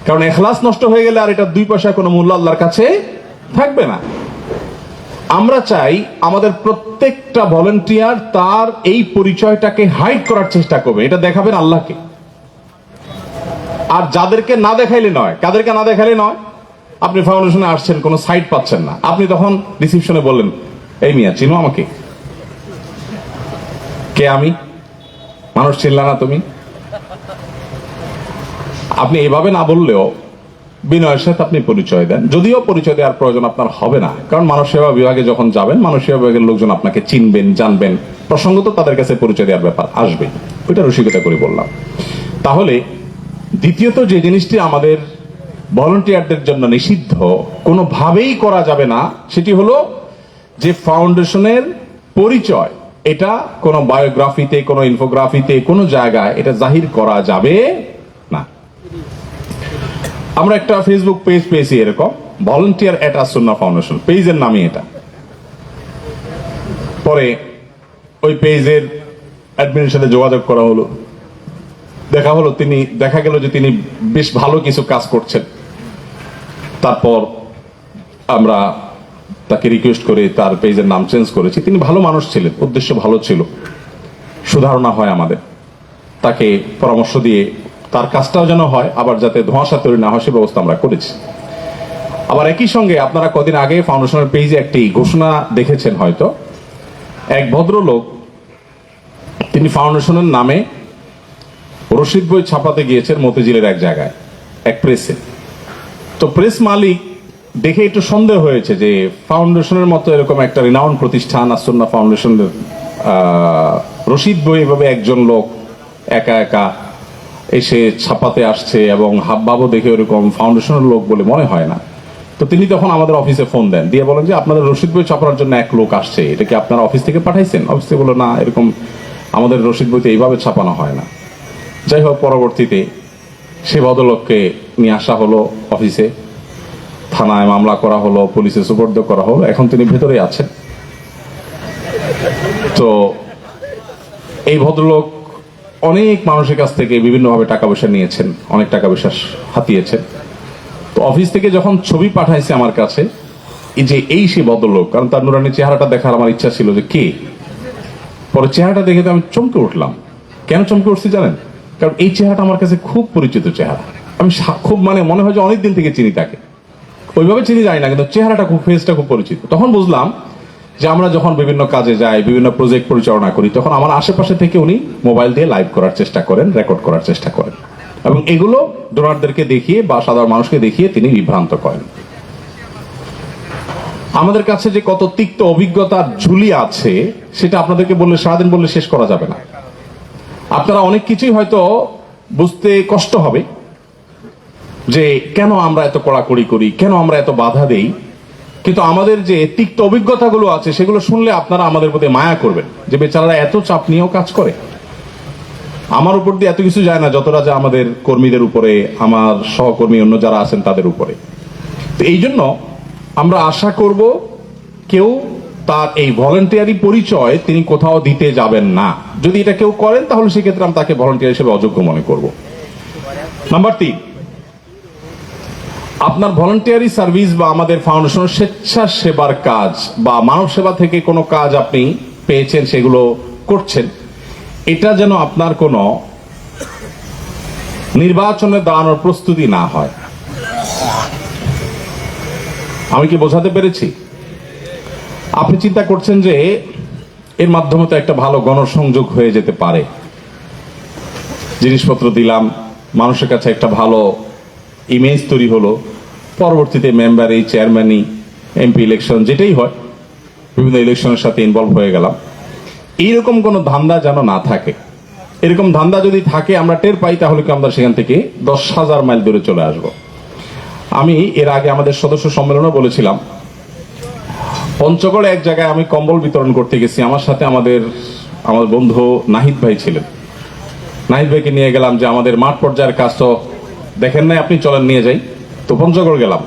কারণ ইখলাস নষ্ট হয়ে গেলে আর এটা 2 পয়সা কোনো মূল্য আল্লাহর কাছে থাকবে না। আমরা চাই আমাদের প্রত্যেকটা ভলেন্টিয়ার তার এই পরিচয়টাকে হাইড করার চেষ্টা করবে, এটা দেখাবেন আল্লাহকে। আর যাদেরকে না দেখাইলে নয়, কাদেরকে না দেখাইলে নয়, আপনি ফাউন্ডেশনে আসছেন, কোনো সাইট পাচ্ছেন না, আপনি তখন রিসিপশনে বললেন, এই মিয়া চিনো আমাকে? কে আমি? মানুষ চিনলা না তুমি? আপনি এভাবে না বললেও বিনয়ের সাথে আপনি পরিচয় দেন, যদিও পরিচয় দেওয়ার প্রয়োজন আপনার হবে না, কারণ মানব সেবা বিভাগে যখন যাবেন, মানব সেবা বিভাগের লোকজন আপনাকে চিনবেন, জানবেন, প্রসঙ্গত তাদের কাছে পরিচয় দেওয়ার ব্যাপার আসবে, ওইটা রসিকতা করে বললাম। তাহলে দ্বিতীয়ত যে জিনিসটি আমাদের ভলেন্টিয়ারদের জন্য নিষিদ্ধ, কোনোভাবেই করা যাবে না, সেটি হলো যে ফাউন্ডেশনের পরিচয় এটা কোনো বায়োগ্রাফিতে, কোনো ইনফোগ্রাফিতে, কোনো জায়গায় এটা জাহির করা যাবে না। আমরা একটা ফেসবুক পেজ পেয়েছি এরকম, ভলান্টিয়ার এট আসুন্নাহ ফাউন্ডেশন, পেজের নামই এটা। পরে ওই পেজের অ্যাডমিনের সাথে যোগাযোগ করা হলো, দেখা গেল যে তিনি বেশ ভালো কিছু কাজ করছেন। তারপর আমরা তাকে রিকোয়েস্ট করে তার পেজের নাম চেঞ্জ করেছি। তিনি ভালো মানুষ ছিলেন, উদ্দেশ্য ভালো ছিল, সুধারণা হয় আমাদের, তাকে পরামর্শ দিয়ে তার কাজটাও যেন হয়, আবার যাতে ধোঁয়াশা তৈরি না হয় সে ব্যবস্থা আমরা করেছি। আবার একই সঙ্গে আপনারা কদিন আগে ফাউন্ডেশনের পেজে একটি ঘোষণা দেখেছেন হয়তো, এক ভদ্রলোক তিনি ফাউন্ডেশনের নামে রশিদ বই ছাপাতে গিয়েছেন মতিঝিলের এক জায়গায়, এক প্রেসে। তো প্রেস মালিক দেখে একটু সন্দেহ হয়েছে যে ফাউন্ডেশনের মতো এরকম একটা রিনাউন্ড প্রতিষ্ঠান আসুন্নাহ ফাউন্ডেশনের রশিদ বই এভাবে একজন লোক একা একা এসে ছাপাতে আসছে, এবং হাবভাবও দেখে ওরকম ফাউন্ডেশনের লোক বলে মনে হয় না। তো তিনি তখন আমাদের অফিসে ফোন দেন, দিয়ে বলেন যে আপনাদের রশিদ বই ছাপানোর জন্য এক লোক আসছে, এটা কি আপনারা অফিস থেকে পাঠাইছেন? অফিস থেকে বললো না, এরকম আমাদের রশিদ বইতে এইভাবে ছাপানো হয় না। যাই হোক, পরবর্তীতে সে ভদ্রলোককে নিয়ে আসা হলো অফিসে, থানায় মামলা করা হলো, পুলিশে সুপর্দ করা হলো, এখন তিনি ভেতরে আছেন। তো এই ভদ্রলোক অনেক মানুষের কাছ থেকে বিভিন্নভাবে টাকা পয়সা নিয়েছেন, অনেক টাকা পয়সা হাতিয়েছেন। তো অফিস থেকে যখন ছবি পাঠাইছে আমার কাছে, এই সে ভদ্রলোক, কারণ তার নুরানি চেহারাটা দেখার আমার ইচ্ছা ছিল যে কে। পরে চেহারাটা দেখে তো আমি চমকে উঠলাম। কেন চমকে উঠছি জানেন? কারণ এই চেহারাটা আমার কাছে খুব পরিচিত চেহারা। আমি খুব মনে হয় যে অনেকদিন থেকে চিনি তাকে, ওইভাবে চিনি যাই না, কিন্তু চেহারাটা খুব, ফেসটা খুব পরিচিত। তখন বুঝলাম যে আমরা যখন বিভিন্ন কাজে যাই, বিভিন্ন প্রজেক্ট পরিচালনা করি, তখন আমার আশেপাশে থেকে উনি মোবাইল দিয়ে লাইভ করার চেষ্টা করেন, রেকর্ড করার চেষ্টা করেন, এবং এগুলো ডোনারদেরকে দেখিয়ে বা সাধারণ মানুষকে দেখিয়ে তিনি বিভ্রান্ত করেন। আমাদের কাছে যে কত তিক্ত অভিজ্ঞতার ঝুলি আছে সেটা আপনাদেরকে বললে, সারাদিন বললে শেষ করা যাবে না। আপনারা অনেক কিছুই হয়তো বুঝতে কষ্ট হবে যে কেন আমরা এত কড়াকড়ি করি, কেন আমরা এত বাধা দেই, কিন্তু আমাদের যে তিক্ত অভিজ্ঞতাগুলো আছে সেগুলো শুনলে আপনারা আমাদের প্রতি মায়া করবেন যে বেচারারা এত চাপ নিয়েও কাজ করে। আমার উপর দিয়ে এত কিছু যায় না যতটা যা আমাদের কর্মীদের উপরে, আমার সহকর্মী অন্য যারা আছেন তাদের উপরে। তো এই জন্য আমরা আশা করব কেউ তার এই ভলান্টিয়ারি পরিচয় তিনি কোথাও দিতে যাবেন না। যদি এটা কেউ করেন তাহলে সেক্ষেত্রে আমি তাকে ভলান্টিয়ার হিসেবে অযোগ্য মনে করব। নাম্বার 3, আপনার ভলান্টিয়ারি সার্ভিস বা আমাদের ফাউন্ডেশনের স্বেচ্ছাসেবার কাজ বা মানব সেবা থেকে কোনো কাজ আপনি পেয়েছেন, সেগুলো করছেন, এটা যেন আপনার কোনো নির্বাচনে দাঁড়ানোর প্রস্তুতি না হয়। আমি কি বোঝাতে পেরেছি? আপনি চিন্তা করছেন যে এর মাধ্যমে তো একটা ভালো গণসংযোগ হয়ে যেতে পারে, জিনিসপত্র দিলাম, মানুষের কাছে একটা ভালো ইমেজ তৈরি হলো, পরবর্তীতে মেম্বারি, চেয়ারম্যানই, এমপি ইলেকশন যেটাই হয়, বিভিন্ন ইলেকশনের সাথে ইনভলভ হয়ে গেলাম। এইরকম কোনো ধান্দা যেন না থাকে। এরকম ধান্দা যদি থাকে আমরা টের পাই, তাহলে কি আমরা সেখান থেকে 10,000 মাইল দূরে চলে আসব। আমি এর আগে আমাদের সদস্য সম্মেলনে বলেছিলাম, পঞ্চগড়ে এক জায়গায় আমি কম্বল বিতরণ করতে গেছি, আমার সাথে আমার বন্ধু নাহিদ ভাই ছিলেন। নাহিদ ভাইকে নিয়ে গেলাম যে আমাদের মাঠ পর্যায়ের কাজ তো দেখেন নাই আপনি, চলেন নিয়ে যাই। তো পঞ্চগড় গেলাম,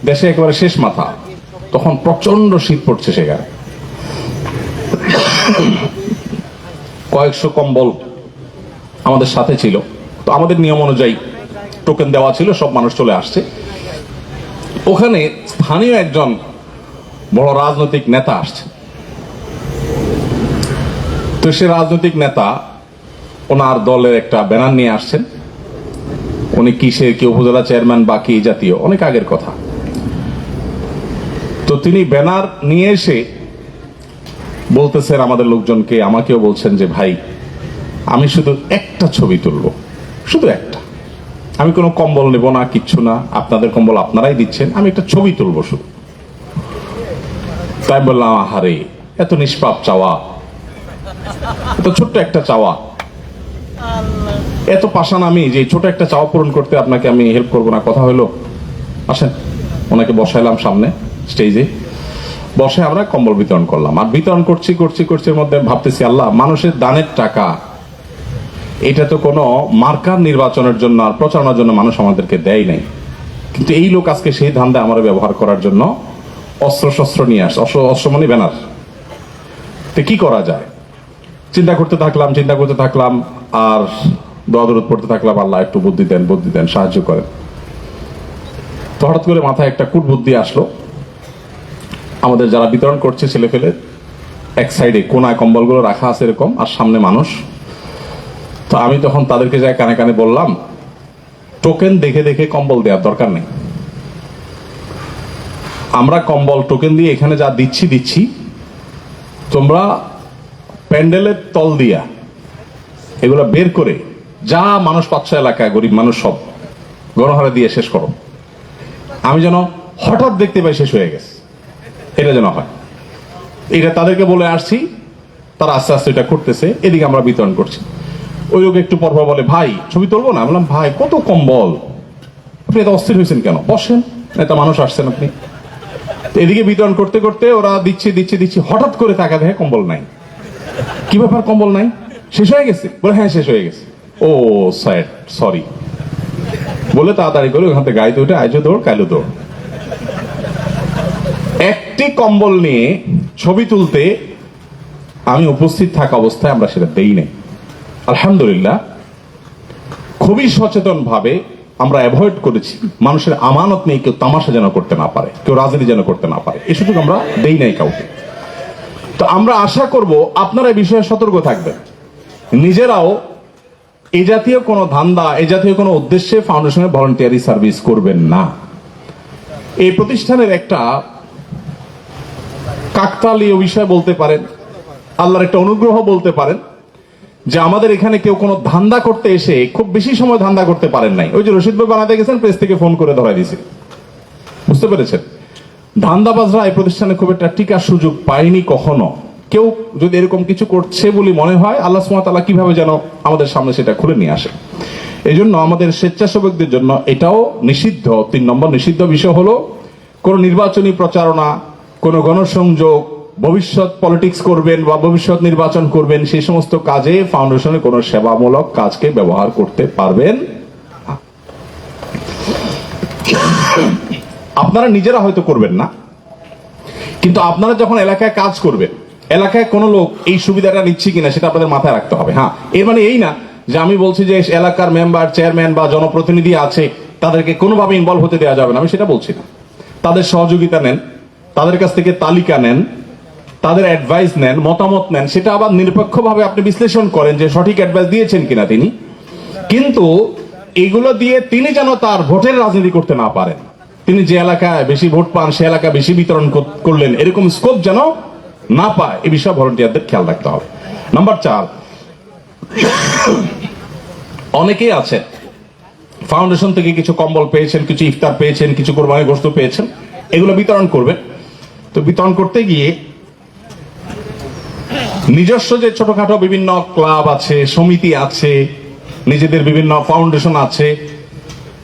দেশে একেবারে শেষ মাথা, তখন প্রচন্ড শীত পড়ছে সেখানে। কয়েকশো কম্বল আমাদের সাথে ছিল। তো আমাদের নিয়ম অনুযায়ী টোকেন দেওয়া ছিল, সব মানুষ চলে আসছে। ওখানে স্থানীয় একজন বড় রাজনৈতিক নেতা আসছে। তো সে রাজনৈতিক নেতা ওনার দলের একটা ব্যানার নিয়ে আসছেন। উনি কিসের, কি উপজেলা চেয়ারম্যান বা কি জাতীয়, অনেক আগের কথা। তো তিনি ব্যানার নিয়ে এসে বলতেছেন আমাদের লোকজনকে, আমাকেও বলছেন যে ভাই আমি শুধু একটা ছবি তুলবো, শুধু একটা, আমি কোনো কম্বল নেব না, কিচ্ছু না, আপনাদের কম্বল আপনারাই দিচ্ছেন, আমি একটা ছবি তুলবো শুধু। তাই বললাম, আহারে এত নিষ্পাপ চাওয়া, এত ছোট্ট একটা চাওয়া, এত পাষাণ আমি যে ছোট একটা চাওয়া পূরণ করতে আপনাকে আমি হেল্প করবো না, কথা হলো। আসেন, ওনাকে বসাইলাম সামনে স্টেজে, বসে আমরা কম্বল বিতরণ করলাম। আর বিতরণ করছি এর মধ্যে ভাবতেছি, আল্লাহ, মানুষের দানের টাকা, এটা তো কোনো মার্কার নির্বাচনের জন্য আর প্রচারণার জন্য মানুষ আমাদেরকে দেয় নাই, কিন্তু এই লোক আজকে সেই ধান্দা আমার ব্যবহার করার জন্য অস্ত্র শস্ত্র নিয়ে আসে। অস্ত্র মানে ব্যানার। তো কি করা যায় চিন্তা করতে থাকলাম আর দোয়া দরুদ পড়তে থাকলাম, আল্লাহ একটু বুদ্ধি দেন, সাহায্য করেন। তো হঠাৎ করে মাথায় একটা বুদ্ধি আসলো। আমাদের যারা বিতরণ করছে ছেলে ফেলে, এক সাইডে কোনায় কম্বলগুলো রাখা আছে এরকম, আর সামনে মানুষ। তো আমি তখন তাদেরকে যাই কানে কানে বললাম, টোকেন দেখে কম্বল দেওয়ার দরকার নেই। আমরা কম্বল টোকেন দিয়ে এখানে যা দিচ্ছি, তোমরা প্যান্ডেলের তল দিয়া এগুলো বের করে যা মানুষ পাচ্ছে এলাকায়, গরিব মানুষ সব গণহারে দিয়ে শেষ করো। আমি যেন হঠাৎ দেখতে পাই শেষ হয়ে গেছে, এটা যেন হয়। এটা তাদেরকে বলে আসছি, তারা আস্তে আস্তে এটা করতেছে। এদিকে আমরা বিতরণ করছি। ওই লোক একটু পরপর বলে, ভাই ছবি তুলবো না? বললাম, ভাই কত কম্বল, আপনি এত অস্থির হয়েছেন কেন, বসেন, এত মানুষ আসছেন আপনি। এদিকে বিতরণ করতে করতে ওরা দিচ্ছি, হঠাৎ করে তাকা দেখে কম্বল নাই। কি ব্যাপার, কম্বল নাই, শেষ হয়ে গেছে? বলে হ্যাঁ শেষ হয়ে গেছে। ও স্যার, সরি বলে তাড়াতাড়ি করে ওখান থেকে গাড়িতে উঠে আইজো দৌড় কাইলো দৌড়। একটি কম্বল নিয়ে ছবি তুলতে আমি উপস্থিত থাকা অবস্থায় আমরা সেটা দেই নাই। আলহামদুলিল্লাহ, খুবই সচেতন ভাবে আমরা অ্যাভয়েড করেছি। মানুষের আমানত নেই, কেউ তামাশা যেন করতে না পারে, কেউ রাজনীতি যেন করতে না পারে, এই সুযোগ আমরা দেই নাই কাউকে। তো আমরা আশা করব আপনারা এই বিষয়ে সতর্ক থাকবেন, নিজেরাও এই জাতীয় কোনো ধান্দা, এই জাতীয় কোনো উদ্দেশ্যে ফাউন্ডেশনের ভলান্টিয়ারি সার্ভিস করবেন না। এই প্রতিষ্ঠানের একটা কাকতালীয় বিষয় বলতে পারেন, আল্লাহর একটা অনুগ্রহ বলতে পারেন, যে আমাদের এখানে কেউ কোনো ধান্দা করতে এসে খুব বেশি সময় ধান্দা করতে পারেন নাই। ওই যে রশিদ ভাই বানাতে গেছেন, প্রেস থেকে ফোন করে ধরাই দিয়েছে। বুঝতে পেরেছেন? ধান্দাবাজরা এই প্রতিষ্ঠানে খুব একটা টিকার সুযোগ পায়নি কখনো। কেউ যদি এরকম কিছু করছে বলে মনে হয়, আল্লাহ সুবহানাহু ওয়া তাআলা কিভাবে যেন আমাদের সামনে সেটা খুলে নিয়ে আসে। এই জন্য আমাদের স্বেচ্ছাসেবকদের জন্য এটাও নিষিদ্ধ। 3 নম্বর নিষিদ্ধ বিষয় হলো কোন নির্বাচনী প্রচারণা, কোন গণসংযোগ, ভবিষ্যৎ পলিটিক্স করবেন বা ভবিষ্যৎ নির্বাচন করবেন, সেই সমস্ত কাজে ফাউন্ডেশনের কোন সেবামূলক কাজকে ব্যবহার করতে পারবেন না। আপনারা নিজেরা হয়তো করবেন না, কিন্তু আপনারা যখন এলাকায় কাজ করবেন, এলাকায় কোন লোক এই সুবিধাটা নিচ্ছে কিনা সেটা আপনাদের মাথায় রাখতে হবে। হ্যাঁ, এর মানে এই না যে আমি বলছি যে এলাকার মেম্বার, চেয়ারম্যান বা জনপ্রতিনিধি আছে তাদেরকে কোনোভাবে ইনভলভ হতে দেওয়া যাবে না, আমি সেটা বলছি না। তাদের সহযোগিতা নেন, তাদের কাছ থেকে তালিকা নেন, তাদের অ্যাডভাইস নেন, মতামত নেন, সেটা আবার নিরপেক্ষভাবে আপনি বিশ্লেষণ করেন যে সঠিক অ্যাডভাইস দিয়েছেন কিনা তিনি। কিন্তু এগুলো দিয়ে তিনি যেন তার ভোটের রাজনীতি করতে না পারেন। তিনি যে এলাকায় বেশি ভোট পান সে এলাকা বেশি বিতরণ করলেন, এরকম স্কোপ যেন না পায়, এই বিষয়ে ভলান্টিয়ারদের খেয়াল রাখতে হবে। নাম্বার 4, অনেকেই আছে ফাউন্ডেশন থেকে কিছু কম্বল পেয়েছেন, কিছু ইফতার পেয়েছেন, কিছু কোরবানির গোশত পেয়েছেন, এগুলো বিতরণ করবেন। তো বিতরণ করতে গিয়ে নিজস্ব যে ছোটখাটো বিভিন্ন ক্লাব আছে, সমিতি আছে, নিজেদের বিভিন্ন ফাউন্ডেশন আছে,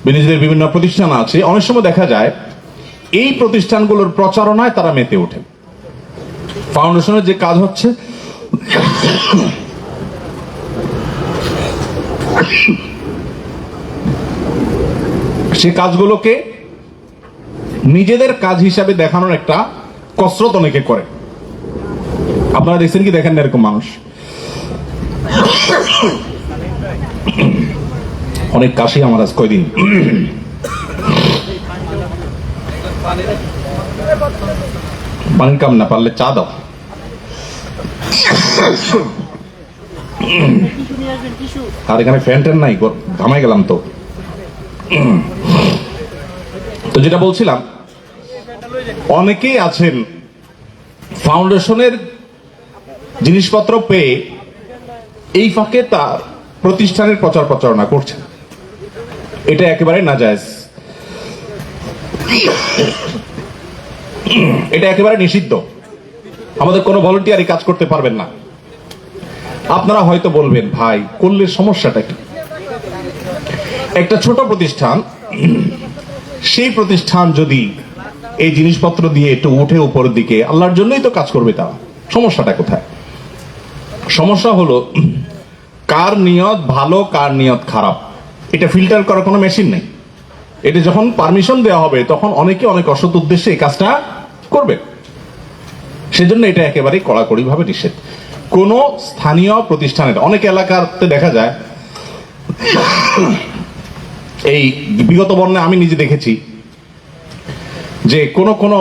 নিজেদের বিভিন্ন প্রতিষ্ঠান আছে, অনেক সময় দেখা যায় এই প্রতিষ্ঠানগুলোর প্রচারণায় তারা মেতে ওঠেন। ফাউন্ডেশনের যে কাজ হচ্ছে সে কাজগুলোকে নিজেদের কাজ হিসাবে দেখানোর একটা কসরত অনেকে করে। আপনারা দেখছেন কি দেখেন না এরকম মানুষ? অনেক কাশি আমার আজ কয়দিন। পানির কাম না পারলে চা দাও। আর এখানে ফ্যান ট্যান নাই, ঘামাই গেলাম তো। তো যেটা বলছিলাম, অনেকেই আছেন ফাউন্ডেশনের জিনিসপত্র পেয়ে এই ফাঁকে তার প্রতিষ্ঠানের প্রচার প্রচারণা করছেন। এটা একেবারে নাজায়েজ, এটা একেবারে নিষিদ্ধ। আমাদের কোনো ভলান্টিয়ারই কাজ করতে পারবেন না। আপনারা হয়তো বলবেন, ভাই করলে সমস্যাটা কি? একটা ছোট প্রতিষ্ঠান, সেই প্রতিষ্ঠান যদি এই জিনিসপত্র দিয়ে একটু উঠে উপরের দিকে, আল্লাহর জন্যই তো কাজ করবে তারা, সমস্যাটা কোথায়? সমস্যা হলো কার নিয়ত ভালো কার নিয়ত খারাপ, এটা ফিল্টার করার কোনো মেশিন নেই। এটা যখন পারমিশন দেওয়া হবে তখন অনেকে অনেক অসৎ উদ্দেশ্যে এই কাজটা করবে। সেজন্য এটা একেবারেই কড়াকড়ি ভাবে নিষেধ। কোন স্থানীয় প্রতিষ্ঠানের, অনেক এলাকাতে দেখা যায়, এই বিগত বর্ণে আমি নিজে দেখেছি যে কোন কোন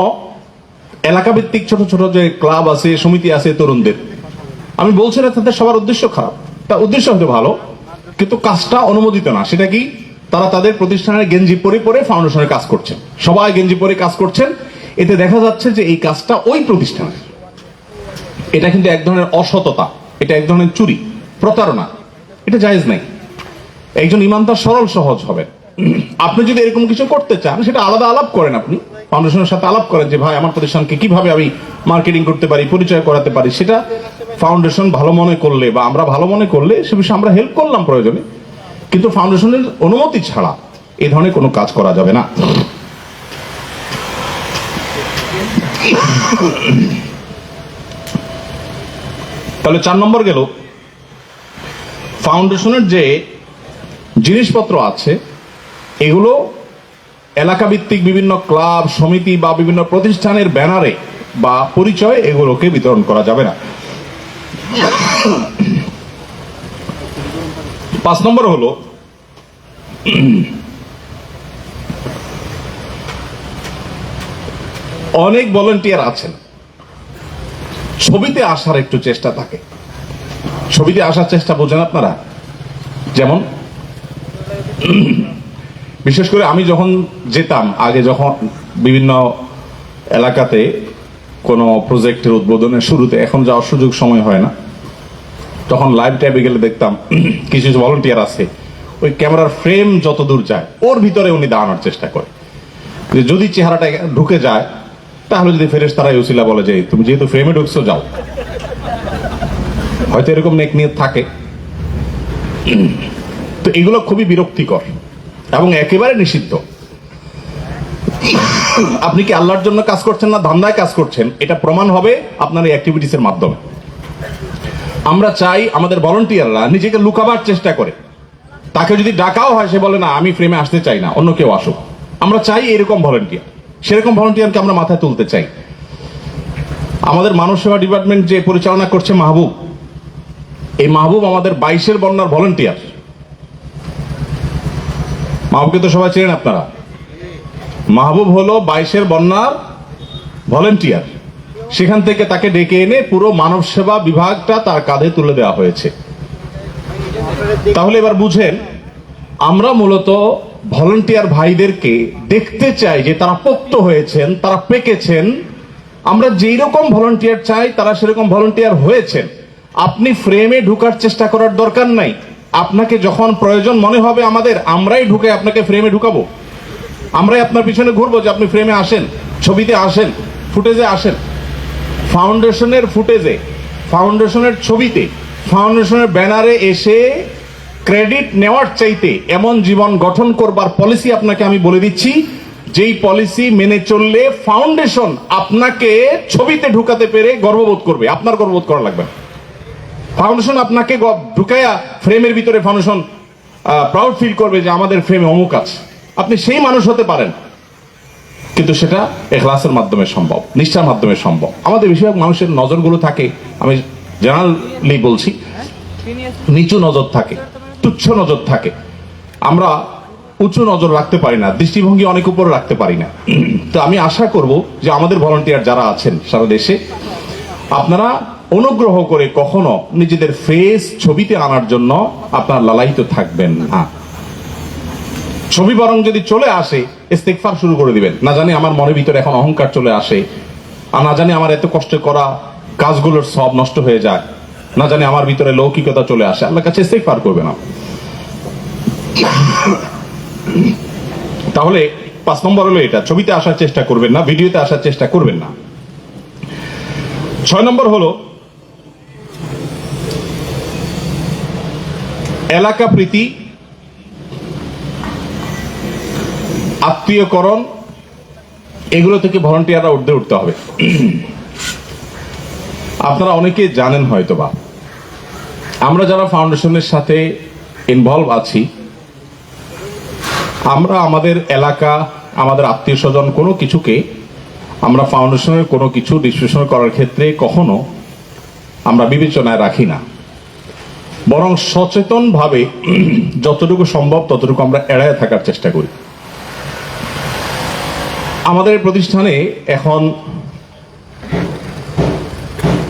এলাকা ভিত্তিক ছোট ছোট যে ক্লাব আছে, সমিতি আছে তরুণদের, আমি বলছি না তাদের সবার উদ্দেশ্য খারাপ, তা উদ্দেশ্য হতে ভালো, কিন্তু কাজটা অনুমোদিত না। সেটা কি? তারা তাদের প্রতিষ্ঠানের গেঞ্জি পরে পরে ফাউন্ডেশনের কাজ করছেন, সবাই গেঞ্জি পরে কাজ করছেন। এতে দেখা যাচ্ছে যে এই কাজটা ওই প্রতিষ্ঠানের। এটা কিন্তু এক ধরনের অসততা, এটা এক ধরনের চুরি, প্রতারণা। এটা জায়েজ নাই। একজন ইমানদার সরল সহজ হবে। আপনি যদি এরকম কিছু করতে চান সেটা আলাদা আলাপ করেন, আপনি ফাউন্ডেশনের সাথে আলাপ করেন যে ভাই আমার প্রতিষ্ঠানকে কিভাবে আমি মার্কেটিং করতে পারি, পরিচয় করাতে পারি। সেটা ফাউন্ডেশন ভালো মনে করলে বা আমরা ভালো মনে করলে সে বিষয়ে আমরা হেল্প করলাম প্রয়োজনে, কিন্তু ফাউন্ডেশনের অনুমতি ছাড়া এই ধরনের কোনো কাজ করা যাবে না। তাহলে 4 নম্বর গেল, ফাউন্ডেশনের যে জিনিসপত্র আছে এগুলো এলাকা ভিত্তিক বিভিন্ন ক্লাব, সমিতি বা বিভিন্ন প্রতিষ্ঠানের ব্যানারে বা পরিচয় এগুলোকে বিতরণ করা যাবে না। 5 নম্বর হলো অনেক ভলান্টিয়ার আছেন, ছবিতে আসার একটু চেষ্টা থাকে। ছবিতে আসার চেষ্টা বোঝেন আপনারা? যেমন বিশেষ করে আমি যখন যেতাম আগে, যখন বিভিন্ন এলাকাতে কোনো প্রজেক্টের উদ্বোধনের শুরুতে, এখন যাওয়ার সুযোগ সময় হয় না, তখন লাইভ ট্যাবে গেলে দেখতাম কিছু ভলান্টিয়ার আছে, ওই ক্যামেরার ফ্রেম যত দূর যায় ওর ভিতরে উনি দাঁড়ানোর চেষ্টা করে, যে যদি চেহারাটা ঢুকে যায় তাহলে যদি ফেরেশতারা ইউসিলা বলে যে তুমি যেহেতু ফ্রেমে ঢুকছো যাও, হয়তো এরকম নেক নিয়ত থাকে। তো এগুলো খুবই বিরক্তিকর এবং একেবারে নিষিদ্ধ। আপনি কি আল্লাহর জন্য কাজ করছেন না ধান্দায় কাজ করছেন, এটা প্রমাণ হবে আপনার এই অ্যাক্টিভিটিসের মাধ্যমে। আমরা চাই আমাদের ভলান্টিয়াররা নিজেকে লুকাবার চেষ্টা করে, তাকে যদি ডাকাও হয় সে বলে না আমি ফ্রেমে আসতে চাই না, অন্য কেউ আসুক। আমরা চাই এরকম ভলান্টিয়ার, সেরকম ভলান্টিয়ারকে আমরা মাথায় তুলতে চাই। আমাদের মানব সেবা ডিপার্টমেন্ট যে পরিচালনা করছে মাহবুব, এই মাহবুব আমাদের 22-এর বন্যার ভলান্টিয়ার। মাহবুবকে তো সবাই চেনেন আপনারা। মাহবুব হলো 22-এর বন্যার ভলান্টিয়ার। সেখান থেকে তাকে ডেকে এনে পুরো মানব সেবা বিভাগটা তার কাঁধে তুলে দেওয়া হয়েছে। তাহলে এবার বুঝেন, আমরা মূলত ভলান্টিয়ার ভাইদেরকে দেখতে চাই যে তারা পোক্ত হয়েছেন, তারা পেকেছেন। আমরা যেই রকম ভলান্টিয়ার চাই তারা সেরকম ভলান্টিয়ার হয়েছেন। আপনি ফ্রেমে ঢুকার চেষ্টা করার দরকার নাই। আপনাকে যখন প্রয়োজন মনে হবে আমরাই ঢুকে আপনাকে ফ্রেমে ঢুকাবো, আমরাই আপনার পিছনে ঘুরবো যে আপনি ফ্রেমে আসেন, ছবিতে আসেন, ফুটেজে আসেন। ফাউন্ডেশনের ফুটেজে, ফাউন্ডেশনের ছবিতে, ফাউন্ডেশনের ব্যানারে এসে ক্রেডিট নেওয়ার চাইতে এমন জীবন গঠন করবার পলিসি আপনাকে আমি বলে দিচ্ছি, যেই পলিসি মেনে চললে ফাউন্ডেশন আপনাকে ছবিতে ঢুকাতে পেরে গর্ববোধ করবে, আপনার গর্ববোধ করা লাগবে। ফাউন্ডেশন আপনাকে ঢুকায়া ফ্রেমের ভিতরে ফাউন্ডেশন প্রাউড ফিল করবে যে আমাদের ফ্রেমে অমুক আছে। আপনি সেই মানুষ হতে পারেন, কিন্তু সেটা ইখলাসের মাধ্যমে সম্ভব, নিষ্ঠার মাধ্যমে সম্ভব। আমাদের বেশিরভাগ মানুষের নজরগুলো থাকে, আমি জেনারেলি বলছি, নিচু নজর থাকে, তুচ্ছ নজর থাকে। আমরা উঁচু নজর রাখতে পারি না, দৃষ্টিভঙ্গি অনেক উপরে রাখতে পারি না। তো আমি আশা করব যে আমাদের ভলান্টিয়ার যারা আছেন সারা দেশে, আপনারা অনুগ্রহ করে কখনো নিজেদের ফেস ছবিতে আনার জন্য আপনার লালায়িত থাকবেন না। ছবি বরং যদি চলে আসে ইস্তেগফার শুরু করে দিবেন, না জানি আমার মনের ভিতরে এখন অহংকার চলে আসে, আর না জানি আমার এত কষ্ট করা কাজগুলোর সব নষ্ট হয়ে যায়, না জানি আমার ভিতরে লৌকিকতা চলে আসে, আল্লাহর কাছে ইস্তেগফার করবে না। তাহলে 5 নম্বর হলো এটা, ছবিতে আসার চেষ্টা করবেন না, ভিডিওতে আসার চেষ্টা করবেন না। 6 নম্বর হলো এলাকা প্রীতি, আত্মীয়করণ, এগুলো থেকে ভলান্টিয়াররা উঠতে উঠতে হবে। আপনারা অনেকে জানেন হয়তোবা, আমরা যারা ফাউন্ডেশনের সাথে ইনভলভ আছি আমরা আমাদের এলাকা, আমাদের আত্মীয় স্বজন কোনো কিছুকে আমরা ফাউন্ডেশনের কোনো কিছু ডিস্ট্রিবিউশন করার ক্ষেত্রে কখনো আমরা বিবেচনায় রাখি না, বরং সচেতনভাবে যতটুকু সম্ভব ততটুকু আমরা এড়ায় থাকার চেষ্টা করি। আমাদের প্রতিষ্ঠানে এখন